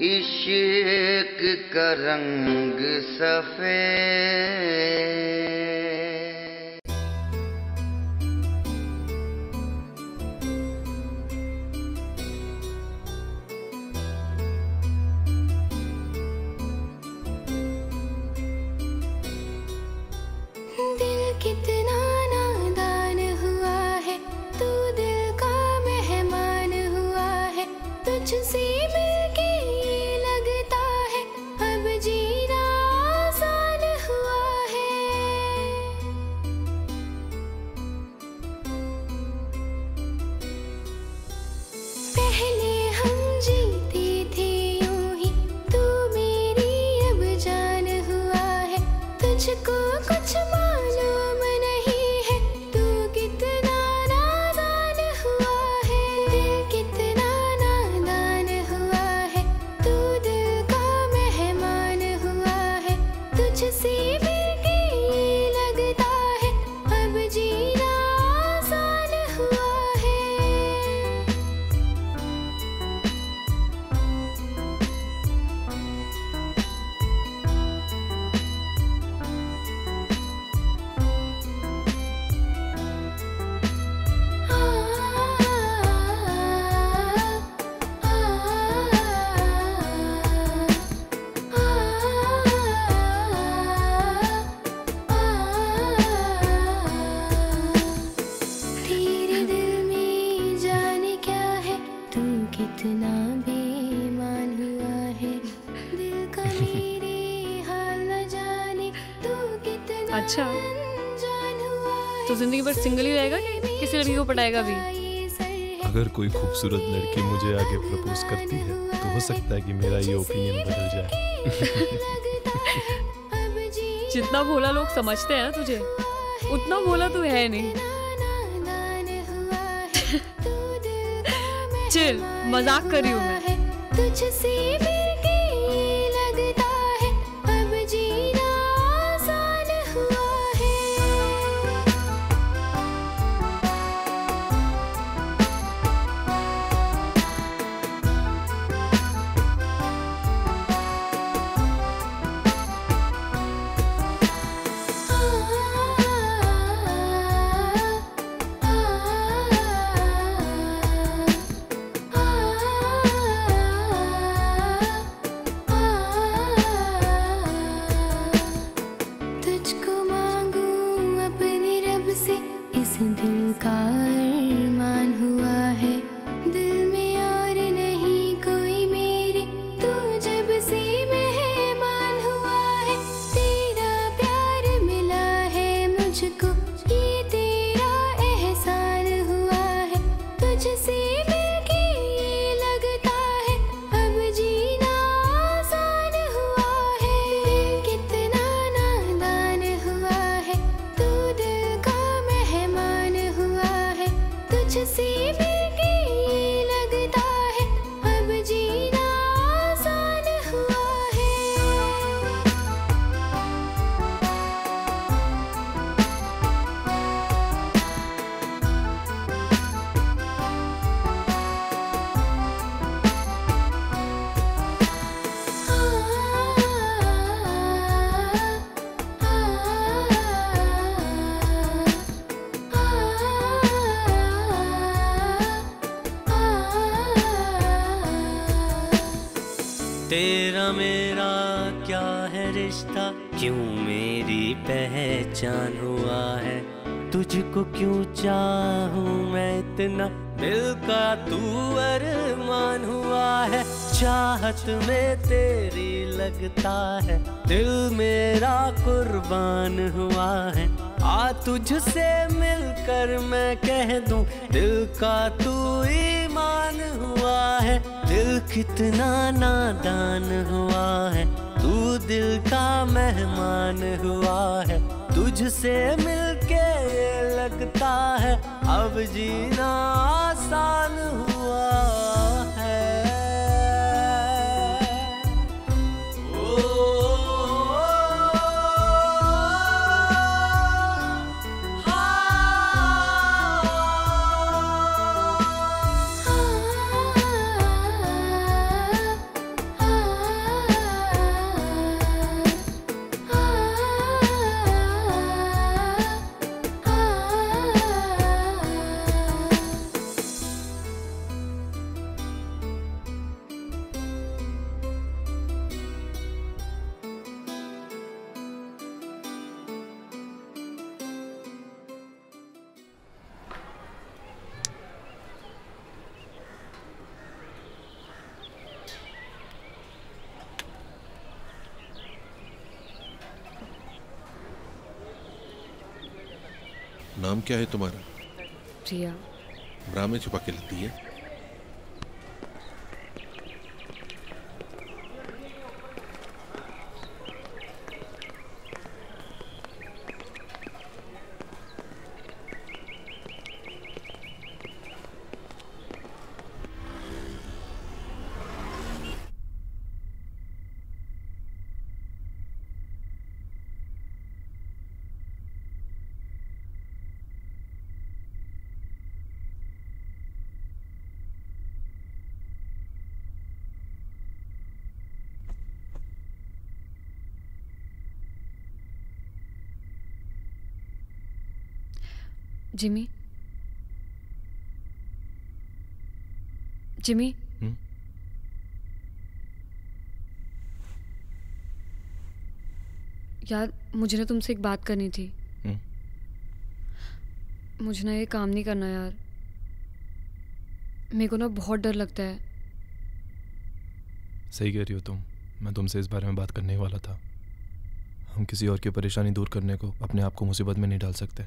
इश्क का रंग सफेद। दिल कितना नादान हुआ है, तू दिल का मेहमान हुआ है, तुझसे मिलके ये लगता है अब जीना आसान हुआ है। पहले हम जीते थे यूं ही, तू मेरी अब जान हुआ है, तुझको कुछ मालूम नहीं है, तू कितना नादान हुआ है। दिल कितना नादान हुआ है, तू दिल का मेहमान हुआ है, तुझसे मिलके ये लगता है अब जीना आसान हुआ है। तेरे दिल में जाने क्या है, तू कितना बेईमान हुआ है, दिल का मेरे हाल न जाने, तू कितना अच्छा, अनजान हुआ है। तो जिंदगी भर सिंगल ही रहेगा कि किसी लड़की को पटाएगा भी? अगर कोई खूबसूरत लड़की मुझे आगे प्रपोज करती है तो हो सकता है कि मेरा ये ओपिनियन बदल जाए। जितना भोला लोग समझते हैं ना तुझे, उतना भोला तू है नहीं। चिल, मजाक कर रही हूँ मैं। तुझसे मिलके ये लगता है अब जीना आसान हुआ है। मेरी पहचान हुआ है। तुझको क्यों चाहूं मैं इतना, दिल का तू अरमान हुआ है। चाहत में तेरी लगता है, दिल मेरा कुर्बान हुआ है। आ तुझसे मिलकर मैं कह दूं, दिल का तू ईमान हुआ है। दिल कितना नादान हुआ है, तू दिल का मेहमान हुआ है। तुझसे मिलके ये लगता है, अब जीना आसान हुआ है। नाम क्या है तुम्हारा? प्रिया। ब्रा में छुपा के लेती है। जिमी, जिमी, यार मुझे ना तुमसे एक बात करनी थी। मुझे ना ये काम नहीं करना यार, मेरे को ना बहुत डर लगता है। सही कह रही हो तुम, मैं तुमसे इस बारे में बात करने ही वाला था। हम किसी और की परेशानी दूर करने को अपने आप को मुसीबत में नहीं डाल सकते।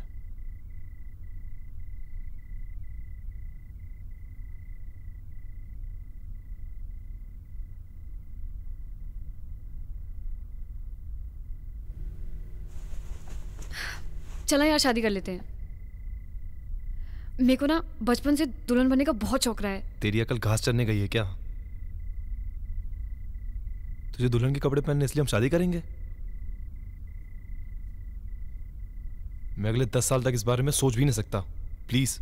चला यार शादी कर लेते हैं। मेरे को ना बचपन से दुल्हन बनने का बहुत शौक रहा है। तेरी अकल घास चरने गई है क्या? तुझे दुल्हन के कपड़े पहनने इसलिए हम शादी करेंगे? मैं अगले 10 साल तक इस बारे में सोच भी नहीं सकता। प्लीज।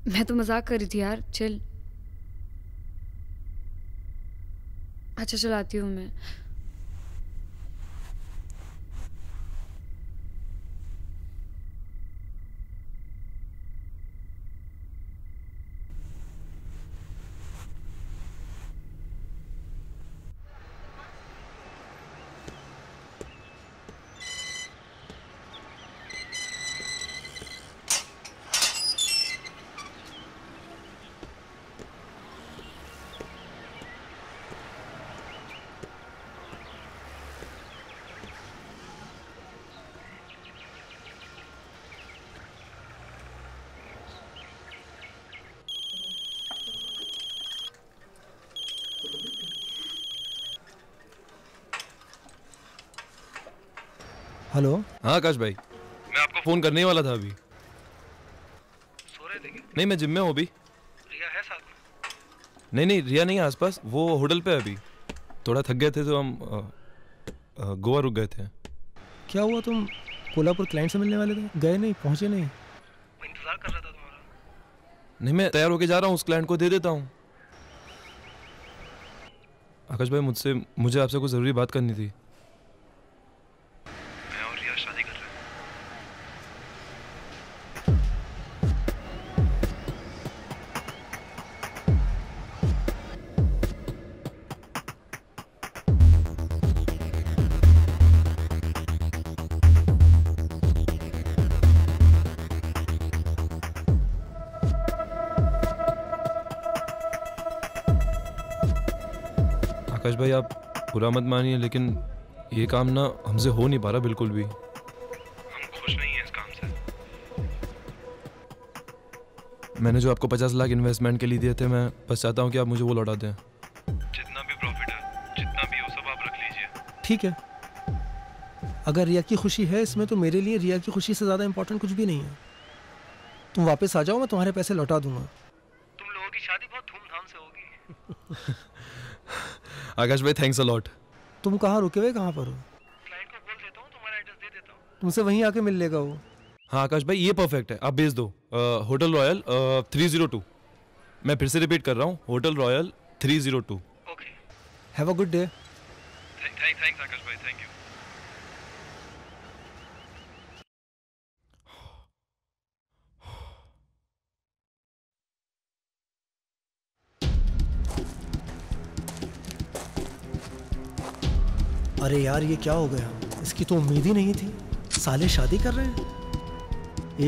मैं तो मजाक कर रही थी यार, चिल। अच्छा चलाती हूँ मैं। हेलो। हाँ आकाश भाई, मैं आपको फोन करने ही वाला था अभी। सो रहे थे क्या? नहीं, मैं जिम में हूँ अभी। रिया है साथ में? नहीं, रिया नहीं है आसपास, वो होटल पे है अभी। थोड़ा थक गए थे तो हम गोवा रुक गए थे। क्या हुआ, तुम कोल्हापुर क्लाइंट से मिलने वाले थे, गए नहीं, पहुंचे नहीं? मैं इंतजार कर रहा था तुम्हारा। नहीं, मैं तैयार होके जा रहा हूँ, उस क्लाइंट को दे देता हूँ। आकाश भाई, मुझे आपसे कुछ ज़रूरी बात करनी थी। आकाश भाई आप बुरा मत मानिए, लेकिन ये काम ना हमसे हो नहीं पा रहा बिल्कुल भी। हम खुश नहीं हैं इस काम से। मैंने जो आपको 50 लाख इन्वेस्टमेंट के लिए दिए थे, मैं बस चाहता हूँ कि आप मुझे वो लौटा दें। जितना भी प्रॉफिट है, जितना भी हो सब आप रख लीजिए। ठीक है, अगर रिया की खुशी है इसमें तो मेरे लिए रिया की खुशी से ज़्यादा इम्पोर्टेंट कुछ भी नहीं है। तुम वापस आ जाओ, मैं तुम्हारे पैसे लौटा दूंगा। तुम लोगों की शादी बहुत धूमधाम से होगी। आकाश भाई थैंक्स अ लॉट। तुम कहाँ रुके हुए, कहाँ पर हो? क्लाइंट को बोल देता हूँ, तुम्हारा एड्रेस दे देता हूँ। तुमसे वहीं आके मिल लेगा वो। हाँ आकाश भाई ये परफेक्ट है, आप भेज दो। Hotel Royal 302। मैं फिर से रिपीट कर रहा हूँ, Hotel Royal 302। Okay. Have a good day. Thanks Akash भाई, थैंक यू। अरे यार ये क्या हो गया, इसकी तो उम्मीद ही नहीं थी। साले शादी कर रहे हैं।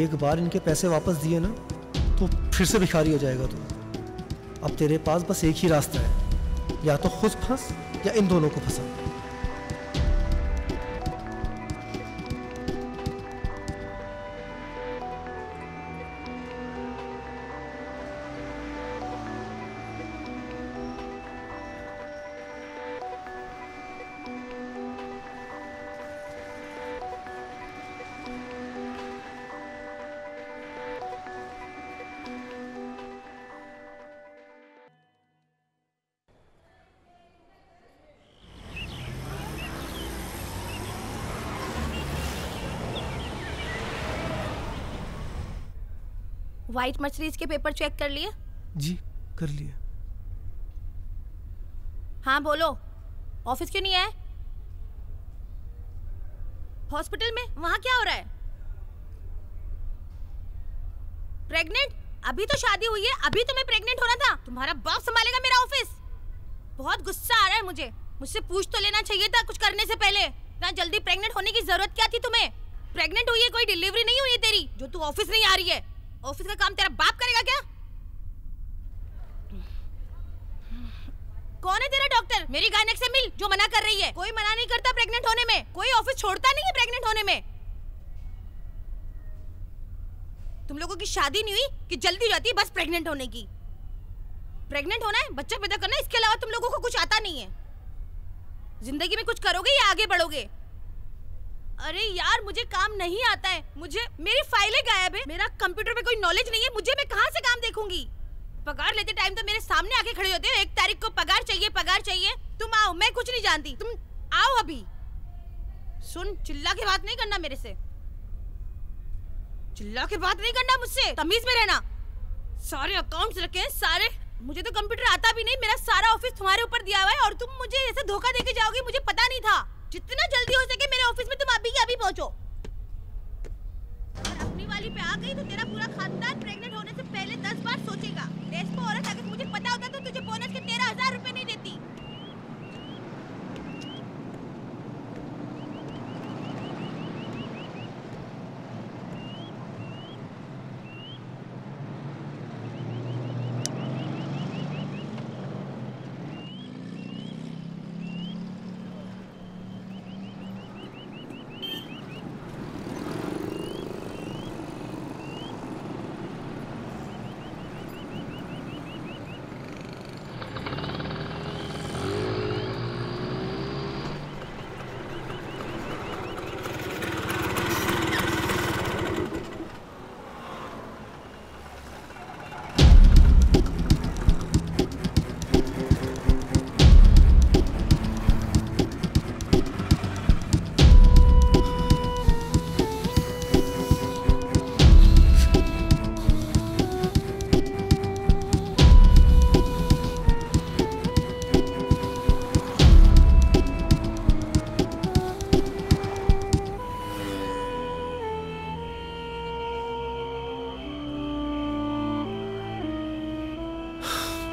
एक बार इनके पैसे वापस दिए ना तो फिर से भिखारी हो जाएगा तू। अब तेरे पास बस एक ही रास्ता है, या तो खुद फंस या इन दोनों को फंसा। व्हाइट मर्सिडीज के पेपर चेक कर लिए? जी कर लिए। हाँ बोलो, ऑफिस क्यों नहीं आए? हॉस्पिटल में वहाँ क्या हो रहा है? प्रेग्नेंट? अभी तो शादी हुई है, अभी तुम्हें प्रेग्नेंट होना था। तुम्हारा बाप संभालेगा मेरा ऑफिस। बहुत गुस्सा आ रहा है मुझे। मुझसे पूछ तो लेना चाहिए था कुछ करने से पहले। इतना जल्दी प्रेग्नेंट होने की जरूरत क्या थी तुम्हें? प्रेग्नेंट हुई है, कोई डिलीवरी नहीं हुई है तेरी जो तू ऑफिस नहीं आ रही है। ऑफिस का काम तेरा बाप करेगा क्या? कौन है तेरा डॉक्टर? मेरी गायनेक से मिल जो मना कर रही है। कोई मना नहीं करता प्रेग्नेंट होने में, कोई ऑफिस छोड़ता नहीं है प्रेग्नेंट होने में। तुम लोगों की शादी नहीं हुई कि जल्दी हो जाती है बस प्रेग्नेंट होने की। प्रेग्नेंट होना है, बच्चा पैदा करना है, इसके अलावा तुम लोगों को कुछ आता नहीं है। जिंदगी में कुछ करोगे या आगे बढ़ोगे? अरे यार मुझे काम नहीं आता है। मुझे मेरी फाइलें गायब है, मेरा कंप्यूटर पे कोई नॉलेज नहीं है। मुझे मैं कहाँ से काम देखूंगी? पगार लेते टाइम तो मेरे सामने आके खड़े होते हो। 1 तारीख को पगार चाहिए, पगार चाहिए। तुम आओ, मैं कुछ नहीं जानती, तुम आओ अभी। सुन, चिल्ला के बात नहीं करना मेरे से, चिल्ला के बात नहीं करना मुझसे, तमीज में रहना। सारे अकाउंट्स रखे हैं सारे। मुझे तो कंप्यूटर आता भी नहीं, मेरा सारा ऑफिस तुम्हारे ऊपर दिया हुआ है और तुम मुझे ऐसे धोखा देके जाओगे, मुझे पता नहीं था। जितना जल्दी हो सके मेरे ऑफिस में तुम अभी के अभी पहुंचो। अगर अपनी वाली पे आ गई तो तेरा पूरा खानदान प्रेग्नेंट होने से पहले 10 बार सोचेगा। देश को औरत अगर मुझे पता होता तो तुझे बोनस के 13,000 रुपए नहीं देती।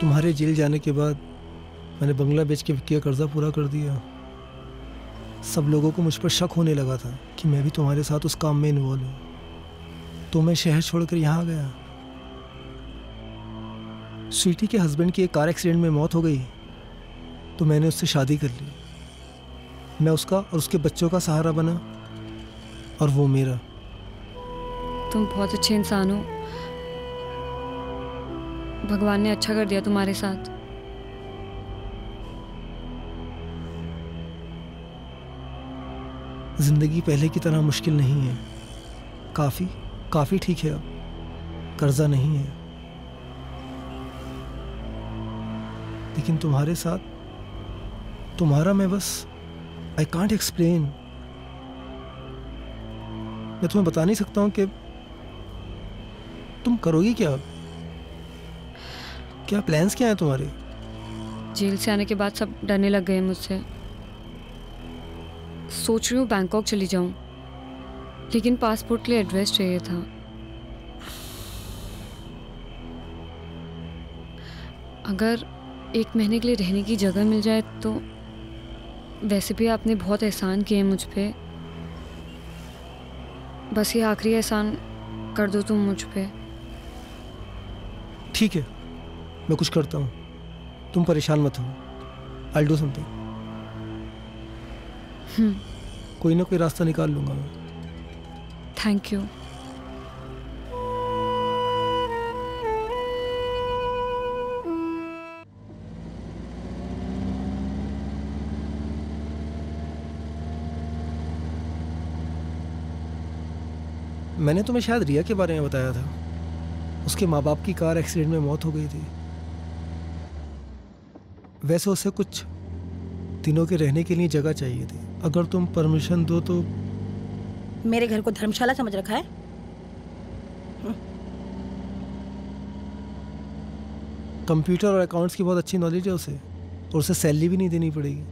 तुम्हारे जेल जाने के बाद मैंने बंगला बेच के विक्की का कर्जा पूरा कर दिया। सब लोगों को मुझ पर शक होने लगा था कि मैं भी तुम्हारे साथ उस काम में इन्वॉल्व हूँ, तो मैं शहर छोड़कर यहाँ आ गया। स्वीटी के हस्बैंड की एक कार एक्सीडेंट में मौत हो गई। तो मैंने उससे शादी कर ली। मैं उसका और उसके बच्चों का सहारा बना और वो मेरा। तुम बहुत अच्छे इंसान हो। भगवान ने अच्छा कर दिया तुम्हारे साथ। जिंदगी पहले की तरह मुश्किल नहीं है। काफ़ी ठीक है अब। कर्जा नहीं है। लेकिन तुम्हारे साथ, तुम्हारा मैं बस आई कांट एक्सप्लेन। मैं तुम्हें बता नहीं सकता हूं कि तुम करोगी क्या। क्या प्लान्स क्या हैं तुम्हारे? जेल से आने के बाद सब डरने लग गए मुझसे। सोच रही हूँ बैंकॉक चली जाऊं, लेकिन पासपोर्ट के लिए एड्रेस चाहिए था। अगर 1 महीने के लिए रहने की जगह मिल जाए तो। वैसे भी आपने बहुत एहसान किए मुझ पे। बस ये आखिरी एहसान कर दो तुम मुझ पे। ठीक है, मैं कुछ करता हूँ, तुम परेशान मत हो। I'll do something। कोई ना कोई रास्ता निकाल लूंगा मैं। Thank you. मैंने तुम्हें शायद रिया के बारे में बताया था। उसके माँ बाप की कार एक्सीडेंट में मौत हो गई थी। वैसे उसे कुछ दिनों के रहने के लिए जगह चाहिए थी। अगर तुम परमिशन दो तो। मेरे घर को धर्मशाला समझ रखा है? कंप्यूटर और अकाउंट्स की बहुत अच्छी नॉलेज है उसे, और उसे सैलरी भी नहीं देनी पड़ेगी।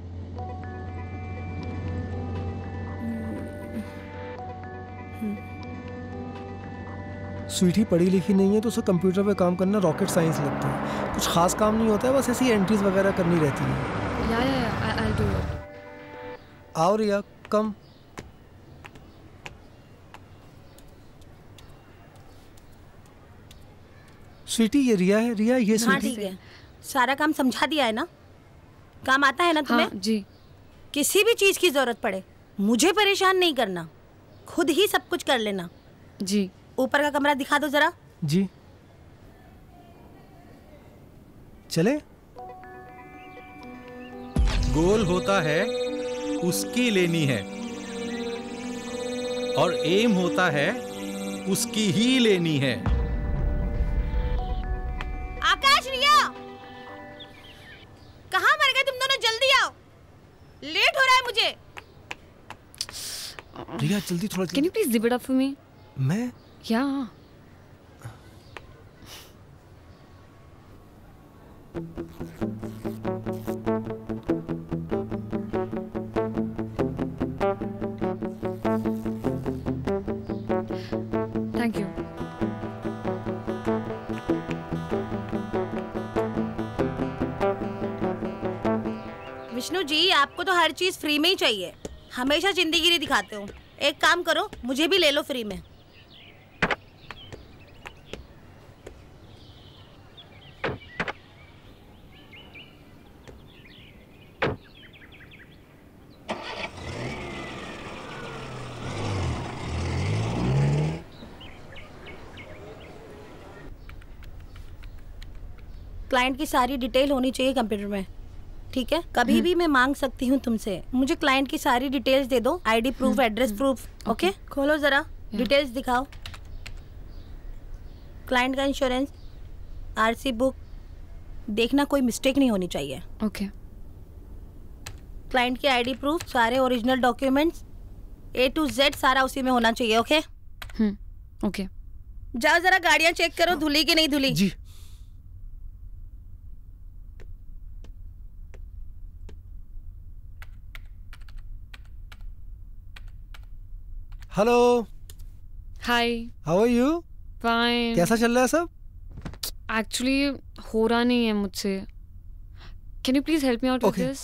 स्वीटी पढ़ी लिखी नहीं है तो उसे कंप्यूटर पे काम करना रॉकेट साइंस लगता है। कुछ खास काम नहीं होता है, बस ऐसी एंट्रीज वगैरह करनी रहती है। I'll do it. आओ रिया, कम। स्वीटी ये रिया है। रिया ये हाँ स्वीटी। ठीक है, सारा काम समझा दिया है ना? काम आता है ना तुम्हें? हाँ, जी। किसी भी चीज की जरूरत पड़े मुझे परेशान नहीं करना, खुद ही सब कुछ कर लेना। जी। ऊपर का कमरा दिखा दो जरा। जी चले। गोल होता है उसकी लेनी है, और एम होता है उसकी ही लेनी है। आकाश, रिया, कहाँ मर गए तुम दोनों? जल्दी आओ, लेट हो रहा है मुझे। रिया जल्दी, थोड़ा। Can you please zip it up for me? मैं? Yeah. Thank you. Vishnu ji, आपको तो हर चीज फ्री में ही चाहिए, हमेशा जिंदगी दिखाते हो। एक काम करो, मुझे भी ले लो फ्री में। क्लाइंट की सारी डिटेल होनी चाहिए कंप्यूटर में, ठीक है? कभी भी मैं मांग सकती हूँ तुमसे। मुझे क्लाइंट की सारी डिटेल्स दे दो, ID proof, address proof. Okay, खोलो जरा, डिटेल्स दिखाओ। क्लाइंट का इंश्योरेंस, आरसी बुक, देखना कोई मिस्टेक नहीं होनी चाहिए। ओके। क्लाइंट की आईडी प्रूफ, सारे original documents, A to Z सारा उसी में होना चाहिए। Okay okay. जाओ जरा गाड़ियाँ चेक करो, धुली की नहीं धुली। जी। Hello. Hi. How are you? Fine. कैसा चल रहा है सब? एक्चुअली हो रहा नहीं है मुझसे। Can you please help me out with this?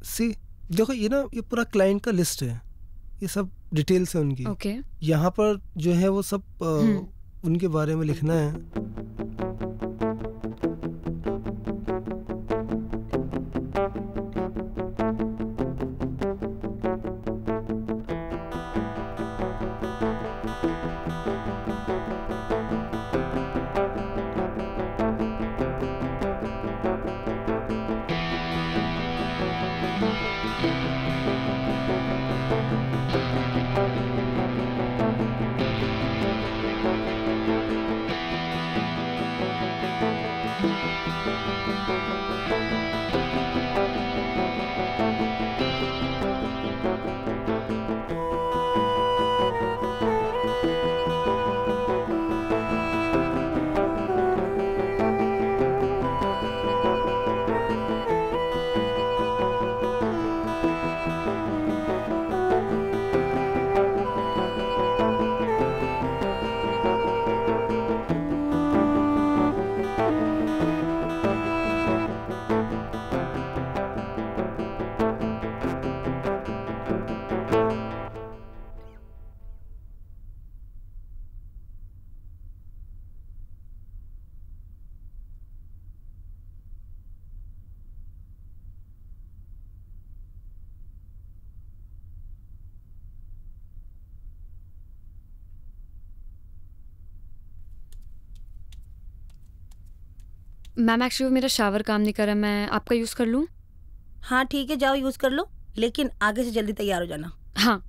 See देखो, ये ना, ये पूरा क्लाइंट का लिस्ट है, ये सब डिटेल्स है उनकी। ओके। यहाँ पर जो है वो सब उनके बारे में लिखना है। मैम एक्चुअली मेरा शावर काम नहीं कर रहा, मैं आपका यूज़ कर लूँ? हाँ ठीक है, जाओ यूज़ कर लो, लेकिन आगे से जल्दी तैयार हो जाना। हाँ।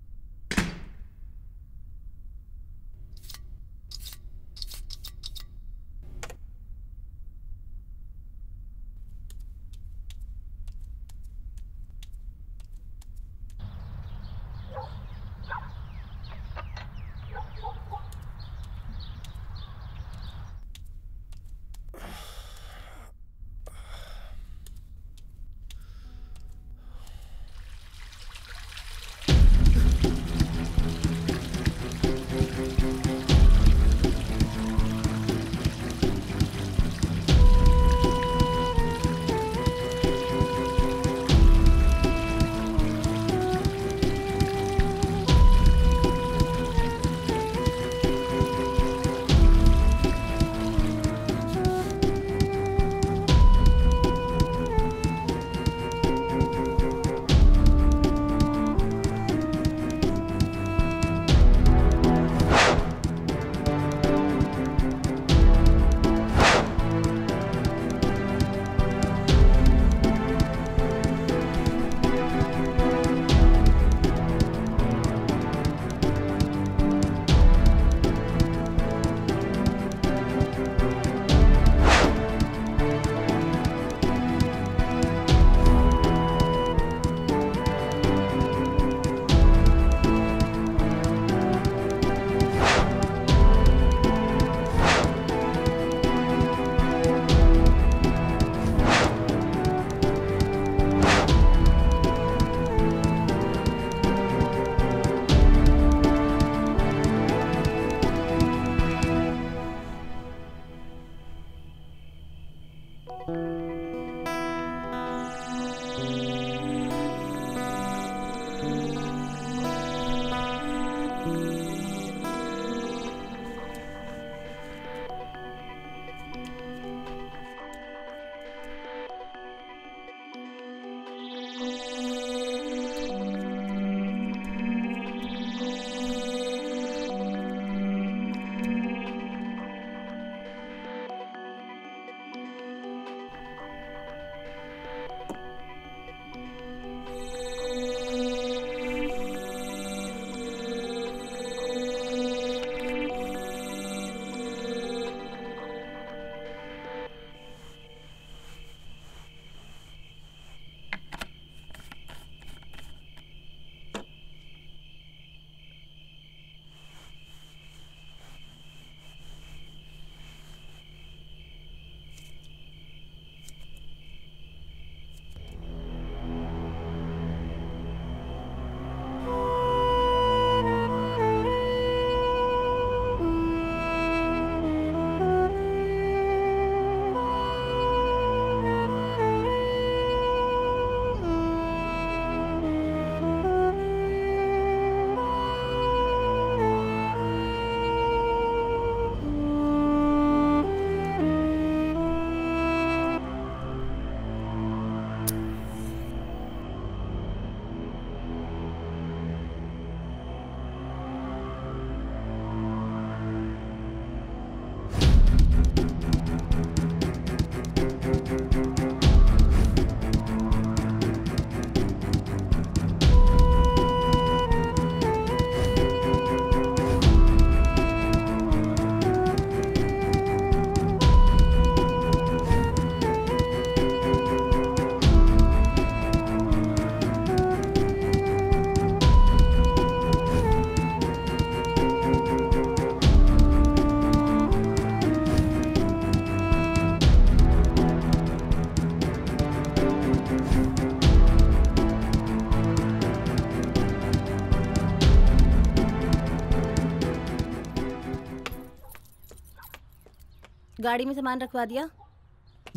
गाड़ी में सामान रखवा दिया?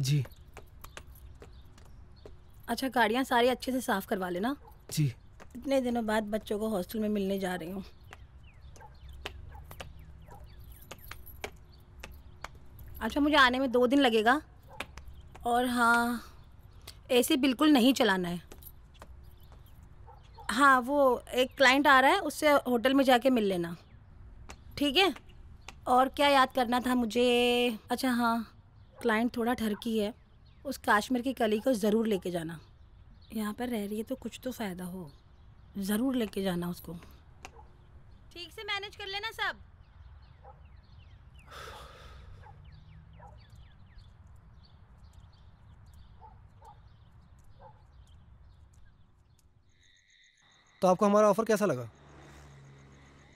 जी। अच्छा, गाड़ियाँ सारी अच्छे से साफ करवा लेना। जी। इतने दिनों बाद बच्चों को हॉस्टल में मिलने जा रही हूँ। अच्छा, मुझे आने में 2 दिन लगेगा। और हाँ, एसी बिल्कुल नहीं चलाना है। हाँ, वो एक क्लाइंट आ रहा है, उससे होटल में जाके मिल लेना, ठीक है? और क्या याद करना था मुझे? अच्छा हाँ, क्लाइंट थोड़ा ठरकी है, उस काश्मीर की कली को ज़रूर लेके जाना। यहाँ पर रह रही है तो कुछ तो फ़ायदा हो, ज़रूर लेके जाना उसको। ठीक से मैनेज कर लेना सब। तो आपको हमारा ऑफर कैसा लगा?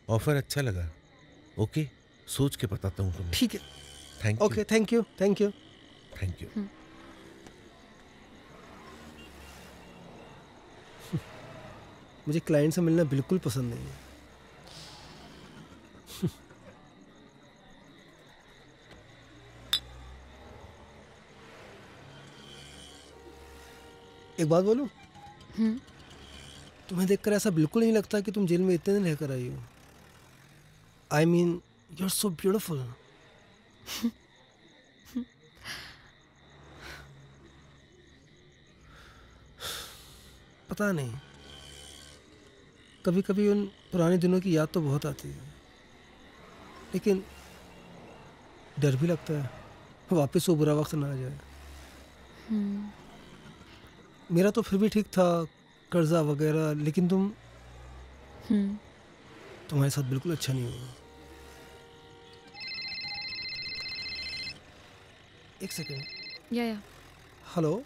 ऑफर अच्छा लगा। ओके, सोच के बताता हूँ तुम्हें। ठीक है। Thank you. Okay, thank you thank you thank you. मुझे क्लाइंट से मिलना बिल्कुल पसंद नहीं है। एक बात बोलूं? तुम्हें देखकर ऐसा बिल्कुल नहीं लगता कि तुम जेल में इतने दिन रहकर आई हो। I mean you are so beautiful. पता नहीं, कभी कभी उन पुराने दिनों की याद तो बहुत आती है, लेकिन डर भी लगता है वापस वो बुरा वक्त ना आ जाए। मेरा तो फिर भी ठीक था, कर्जा वगैरह, लेकिन तुम्हारे साथ बिल्कुल अच्छा नहीं हुआ। एक सेकेंड। या हेलो।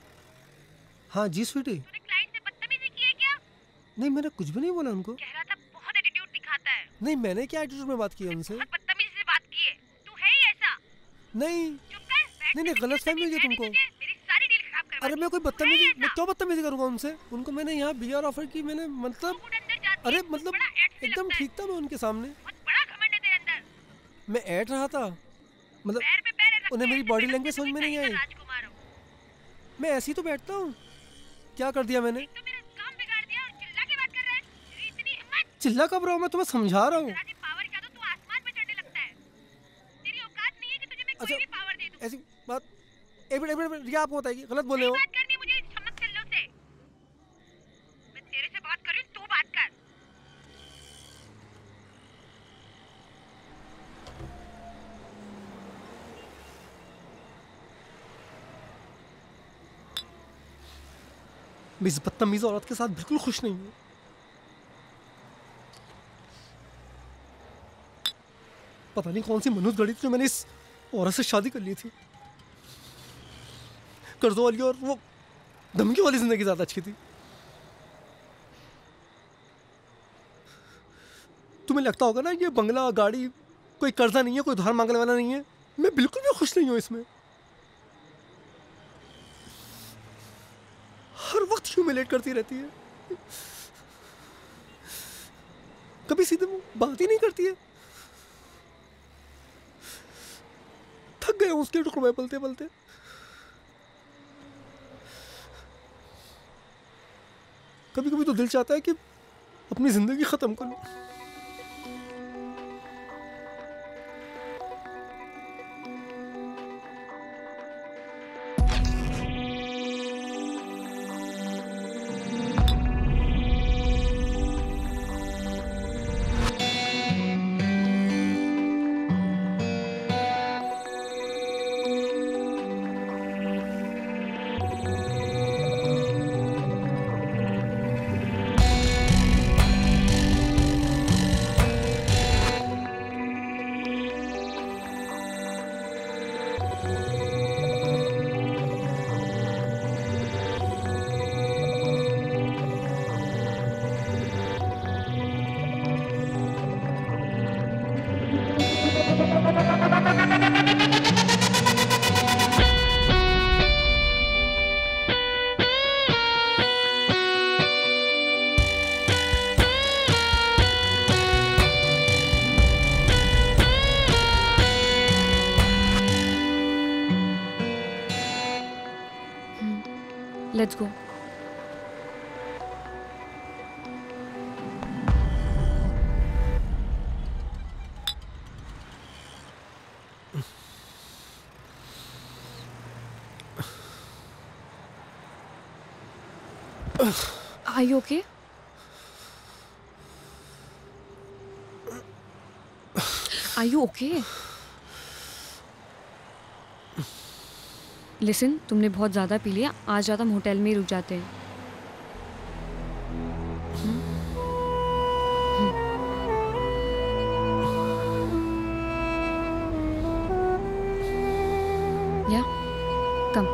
हाँ जी स्वीटी। नहीं, मैंने कुछ भी नहीं बोला उनको। कह रहा था बहुत एटीट्यूड दिखाता है। नहीं, मैंने क्या एटीट्यूड में बात की है उनसे? बहुत बदतमीजी से बात की है। तू है ही ऐसा। नहीं नहीं, गलत फहमी हुई है तुमको। मेरी सारी डील खराब करवा दी। अरे मैं कोई बदतमीजी, मैं क्यों बदतमीजी करूंगा उनसे? उनको मैंने यहाँ बीआर ऑफर की, मैंने मतलब अरे मतलब एकदम ठीक था मैं उनके सामने। बड़ा घमंड है तेरे अंदर। मैं ऐड रहा था, मतलब उन्हें मेरी बॉडी लैंग्वेज समझ में नहीं आई। मैं ऐसे ही तो बैठता हूँ, क्या कर दिया मैंने? चिल्ला कब रहा हूँ? मैं तुम्हें समझा रहा हूँ। अच्छा, ऐसी बात एक मिनट रिया आपको बताएगी, गलत बोले हो। मैं इस बदतमीज औरत के साथ बिल्कुल खुश नहीं हूँ। पता नहीं कौन सी मनुष्य गढ़ी थी जो मैंने इस औरत से शादी कर ली थी। कर्जों वाली और वो धमकी वाली जिंदगी ज्यादा अच्छी थी। तुम्हें लगता होगा ना ये बंगला गाड़ी कोई कर्जा नहीं है, कोई उधार मांगने वाला नहीं है। मैं बिल्कुल भी खुश नहीं हूँ इसमें। हर वक्त ह्यूमिलेट करती रहती है, कभी सीधे बात ही नहीं करती है। थक गए उसके टुकड़े पलते पलते। कभी कभी तो दिल चाहता है कि अपनी जिंदगी खत्म कर लूं। Let's go. Are you okay? Are you okay? Listen, तुमने बहुत ज़्यादा पी लिया, आज रात हम होटल में ही रुक जाते हैं। या कम।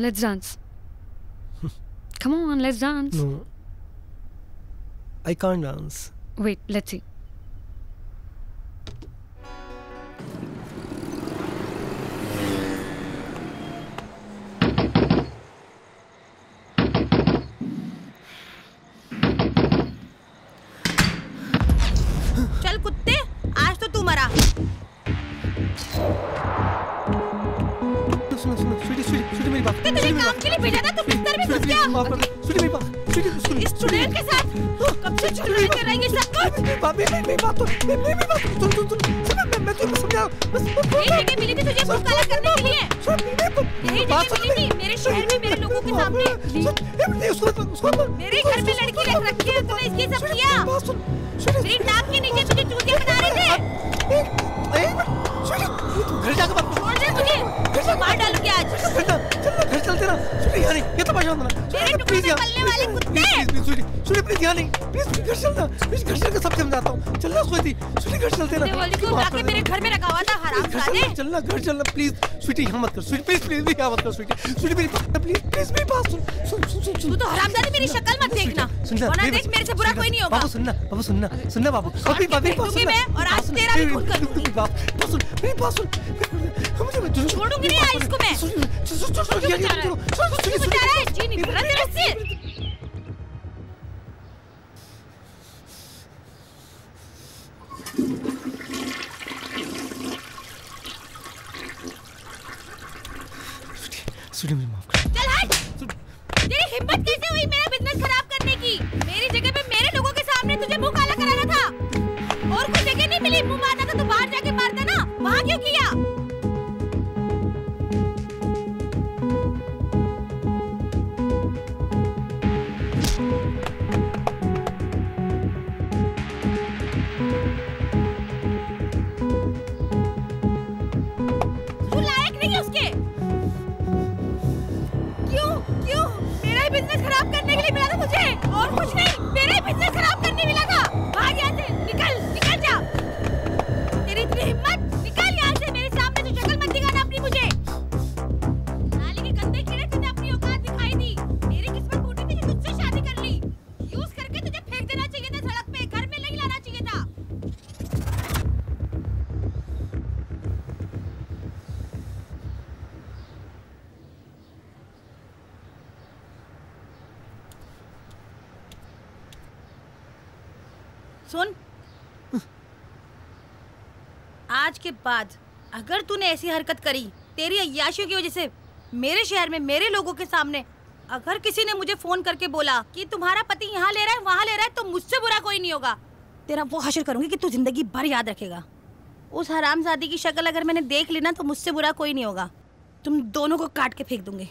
Let's dance. Come on, let's dance. No. I can't dance. Wait, let's see. चल कुत्ते, आज तो तू मरा। सुनो सुनो, स्वीटी मेरी बात। तुझे काम के लिए भेजा था, तू बिस्तर में घुस गया। स्वीटी मेरी बात। इस स्टूडेंट के साथ कब से चुगली कर रही है सब कुछ? मेरी बात सुन, मैं तुझे समझा। यही जगह मिली थी तुझे मुंह काला करने के लिए। यही जगह मिली थी मेरे शहर में मेरे लोगों के सामने। मेरे घर में लड़की रख रखी है, तूने इसकी सब किया। मेरी नाक के नीचे तुझे चूतिया बना रहे थे। घर जाकर बात छोड़ दे मुझे, मार डालूंगी आज। घर चलते ना। स्वीटी यहाँ नहीं, ये तो परेशान होना। मेरे टुकड़े में पलने वाले कुत्ते। स्वीटी प्लीज यहाँ नहीं, प्लीज घर चलना। प्लीज घर चलकर सब समझाता हूँ। चलना स्वीटी, स्वीटी घर चलते ना। वाली को लाके मेरे घर में रखा हुआ था हरामजादे। चलना घर चलना प्लीज। स्वीटी यहाँ मत कर, स्वीटी प्लीज प्लीज यहाँ मत कर। स्वीटी मेरी बात प्लीज प्लीज मेरी बात सुन। तू तो हरामजादे, मेरी शक्ल मत देखना। वरना देख मेरे से बुरा कोई नहीं होगा। बाबू सुनना बाबू। अपनी बात सुन मैं, और आज तेरा भी खून करूंगी। मेरी बात सुन। छोड़ूंगी नहीं आज इसको मैं। तू बता रहा है जी नहीं कर रहा तेरे से। स्वीटी मुझे माफ कर। चल हट। तेरी हिम्मत कैसे हुई मेरा बिजनेस खराब करने की? मेरी जगह पे मेरे लोगों के सामने तुझे मुंह काला कराना था। और कोई जगह नहीं मिली मुंह मारना था तो बाहर जाके मारता ना। वहाँ क्यों किया? तू लायक नहीं है उसके। क्यों? मेरा ही बिजनेस खराब करने के लिए मिला था मुझे, और कुछ नहीं। मेरा ही बिजनेस खराब करने मिला था। भाग यहाँ से, निकल जा। तेरी इतनी हिम्मत, निकल यहाँ से। मेरे सामने तो शक्ल मत दिखाना अपनी मुझे। नाली के गंदे कीड़े, तूने अपनी औकात दिखाई दी। मेरी किस्मत फूटी थी कि तुझसे शादी कर ली। यूज करके तुझे फेंक देना चाहिए था सड़क पे, घर में नहीं लाना चाहिए था। सुन, आज के बाद अगर तूने ऐसी हरकत करी तेरी अय्याशियों की वजह से मेरे शहर में मेरे लोगों के सामने, अगर किसी ने मुझे फोन करके बोला कि तुम्हारा पति यहाँ ले रहा है वहाँ ले रहा है, तो मुझसे बुरा कोई नहीं होगा। तेरा वो हश्र करूंगी कि तू जिंदगी भर याद रखेगा। उस हरामजादी की शक्ल अगर मैंने देख ली ना तो मुझसे बुरा कोई नहीं होगा। तुम दोनों को काट के फेंक दूंगी।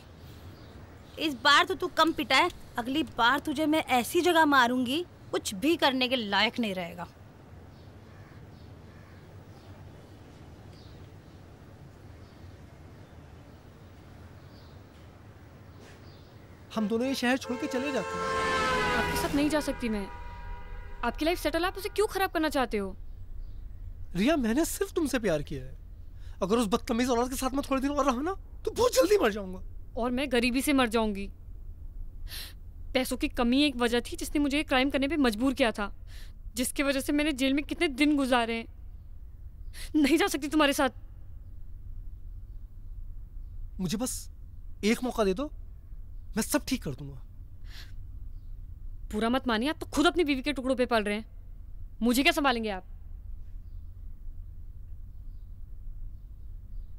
इस बार तो तू कम पिटा है, अगली बार तुझे मैं ऐसी जगह मारूंगी कुछ भी करने के लायक नहीं रहेगा। हम दोनों ये शहर छोड़ के चले जाते हैं। आपके साथ नहीं जा सकती मैं। आपकी लाइफ सेटल, आप उसे क्यों खराब करना चाहते हो? रिया, मैंने सिर्फ तुमसे प्यार किया है। अगर उस बदतमीज औरत के साथ मैं थोड़े दिन और रहा ना तो बहुत जल्दी मर जाऊंगा। और मैं गरीबी से मर जाऊंगी। पैसों की कमी एक वजह थी जिसने मुझे क्राइम करने पे मजबूर किया था, जिसकी वजह से मैंने जेल में कितने दिन गुजारे हैं। नहीं जा सकती तुम्हारे साथ। मुझे बस एक मौका दे दो, मैं सब ठीक कर दूंगा। पूरा मत मानिए, आप तो खुद अपनी बीवी के टुकड़ों पे पल रहे हैं। मुझे क्या संभालेंगे आप?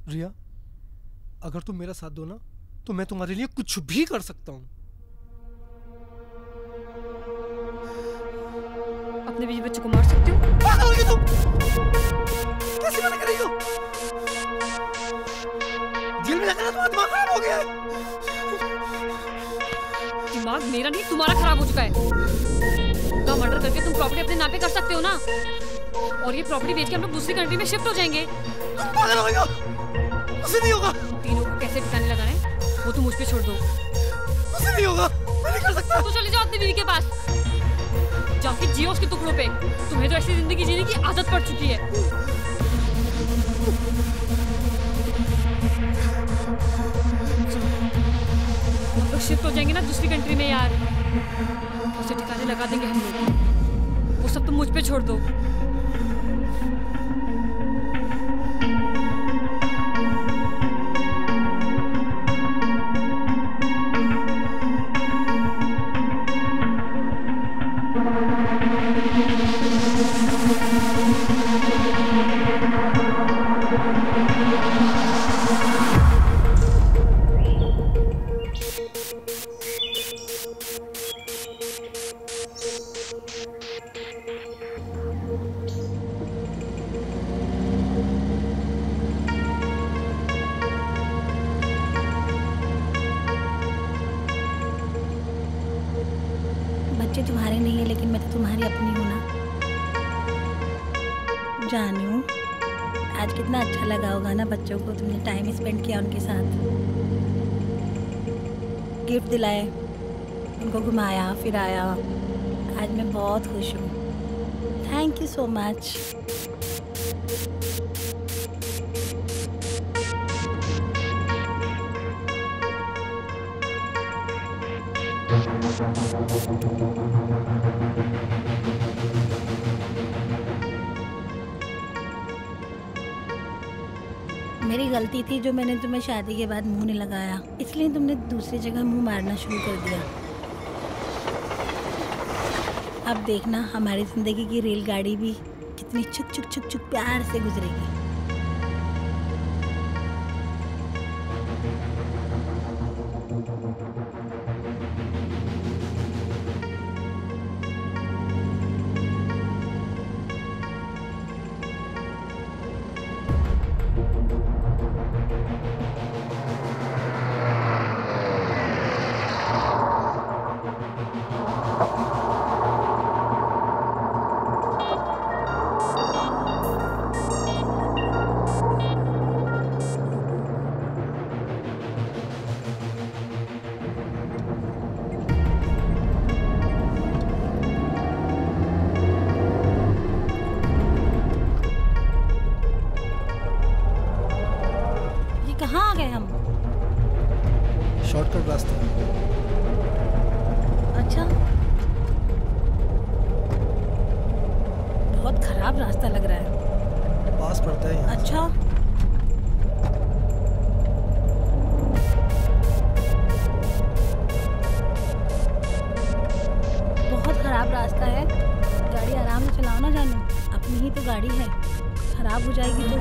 रिया, अगर तुम मेरा साथ दो ना तो मैं तुम्हारे लिए कुछ भी कर सकता हूँ। अपने बीवी बच्चे को मार सकते हो? पागल हो गई तुम? कैसी बातें कर रही हो? जेल में जाकर तुम्हारा दिमाग खराब हो गया है। दिमाग मेरा नहीं तुम्हारा खराब हो चुका है। का मर्डर करके तुम प्रॉपर्टी अपने नाम पे कर सकते हो ना, और ये प्रॉपर्टी बेच के हम लोग दूसरी कंट्री में शिफ्ट हो जाएंगे। तुम पागल हो गई हो? उसे नहीं होगा। तीनों को कैसे ठिकाने लगाने वो तुम मुझ पे छोड़ दो। उसे नहीं होगा, मैं नहीं कर सकता। तो चले जाओ अपनी बीवी के पास, जाके जियो उसके टुकड़ों पे। तुम्हें तो ऐसी जिंदगी जीने की आदत पड़ चुकी है। हम लोग शिफ्ट हो जाएंगे ना दूसरी कंट्री में यार, उसे ठिकाने लगा देंगे हम लोग। वो सब तुम मुझ पे छोड़ दो। बच्चे तुम्हारे नहीं है लेकिन मैं तो तुम्हारी अपनी हूँ ना। जानू, आज कितना अच्छा लगा होगा ना बच्चों को, तुमने टाइम स्पेंड किया उनके साथ, गिफ्ट दिलाए, उनको घुमाया फिराया। आज मैं बहुत खुश हूँ। Thank you so much. मेरी गलती थी जो मैंने तुम्हें शादी के बाद मुंह नहीं लगाया, इसलिए तुमने दूसरी जगह मुंह मारना शुरू कर दिया। अब देखना हमारी जिंदगी की रेलगाड़ी भी कितनी चुक चुक चुक चुक प्यार से गुजरेगी। कहाँ आ गए हम? शॉर्टकट रास्ता। अच्छा, बहुत खराब रास्ता लग रहा है। पास पड़ता है। अच्छा, बहुत खराब रास्ता है। गाड़ी आराम से चलाओ ना जानू, अपनी ही तो गाड़ी है, खराब हो जाएगी तो।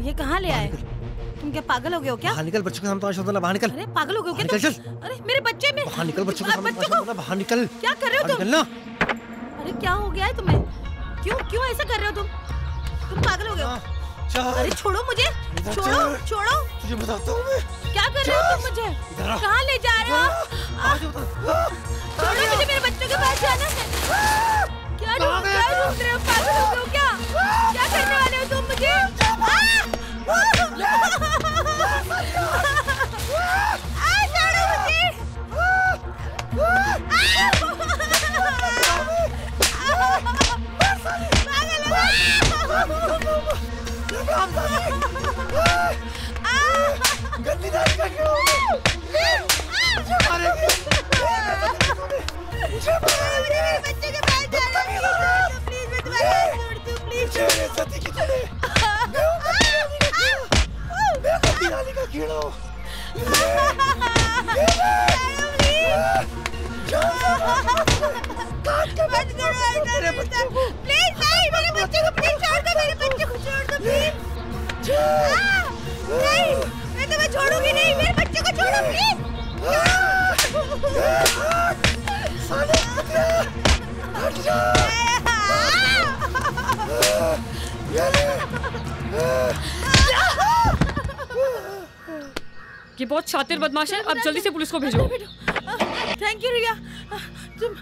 ये कहाँ ले आए? तुम क्या पागल हो गए हो क्या? बाहर निकल, बच्चों के सामने तमाशा मत बाहर निकल। अरे पागल हो गए हो क्या निकल, तुम? अरे मेरे बच्चे में बाहर निकल, बच्चों के सामने तमाशा मत बाहर निकल। क्या कर रहे हो तुम? निकलना। अरे क्या हो गया है तुम्हें? क्यों ऐसा कर रहे हो तुम पागल हो गए हो? अरे छोड़ो मुझे, छोड़ो। तुझे बताता हूँ मैं। क्या कर रहे हो तुम मुझे? कहाँ ले जा रहे हो? छोड़ो मुझे, मेरे बच्चों के पास जाना है। क्या ढूंढ रहे हो? पागल हो गए हो क्या? क्या करने वाले हो तुम मुझे? गंदी दाढ़ी का क्यों? मुझे मारेगी। मुझे मारेगी। बच्चे के पास जाना है। प्लीज मैं तुम्हारे हाथ जोड़ती हूँ, प्लीज। मुझे सती की तूने। मैं गंदी दाढ़ी का कीड़ा हूँ। मत करो ऐसा रिश्ता। प्लीज नहीं, मेरे बच्चे को प्लीज छोड़ दो, मेरे बच्चे को छोड़ दो प्लीज। नहीं, मैं तुम्हें छोड़ूंगी नहीं, मेरे बच्चे को छोड़ो प्लीज। ये बहुत शातिर बदमाश है, अब जल्दी से पुलिस को भेजो। थैंक यू रिया। तुम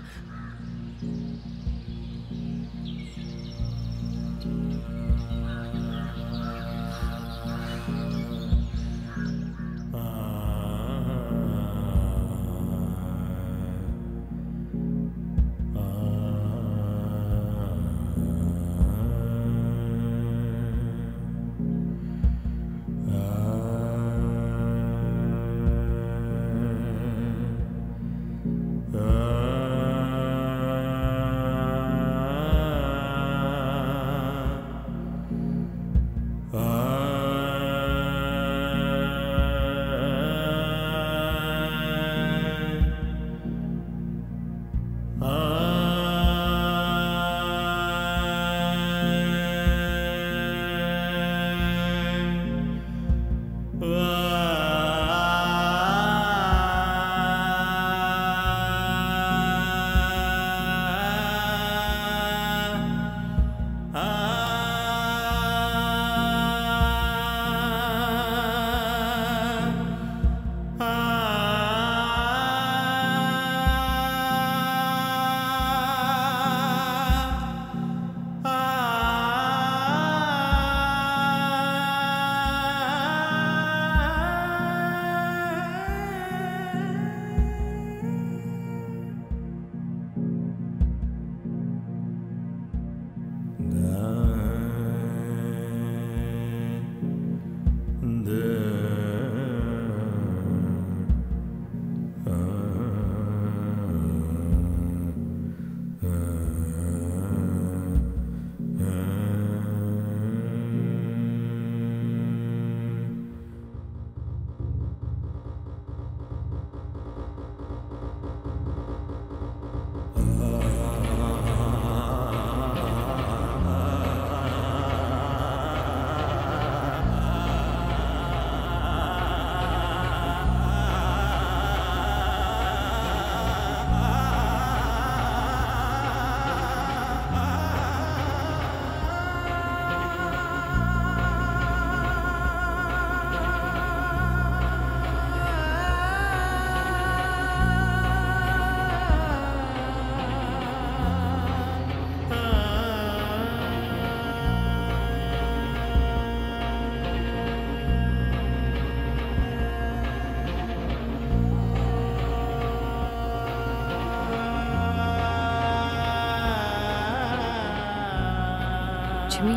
जिमी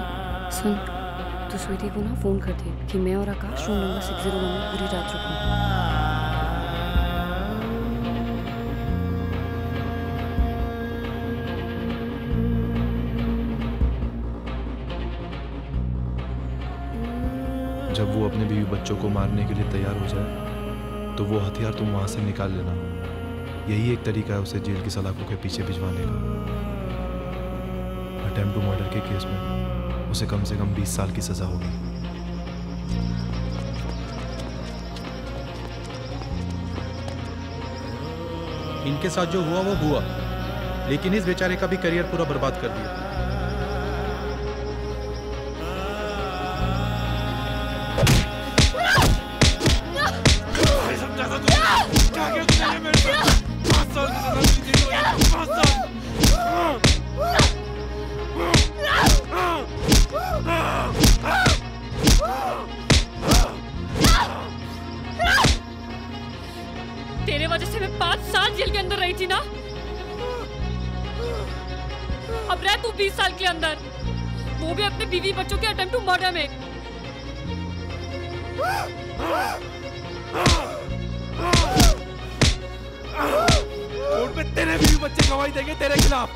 सुन, तू स्वीटी को ना फोन कर दे कि मैं और आकाश रूम नंबर 601 में पूरी रात रुकेंगे। जब वो अपने बीवी बच्चों को मारने के लिए तैयार हो जाए तो वो हथियार तुम वहां से निकाल लेना। यही एक तरीका है उसे जेल की सलाखों के पीछे भिजवाने का। अटेम्प्ट टू मर्डर के केस में उसे कम से कम 20 साल की सजा होगी। इनके साथ जो हुआ वो हुआ, लेकिन इस बेचारे का भी करियर पूरा बर्बाद कर दिया। तेरे वजह से मैं 5 साल जेल के अंदर रही थी ना, अब रह तू 20 साल के अंदर, वो भी अपने बीवी बच्चों के अटेम्प्ट टू मर्डर में। कोर्ट में तेरे बीवी बच्चे गवाही देंगे तेरे खिलाफ।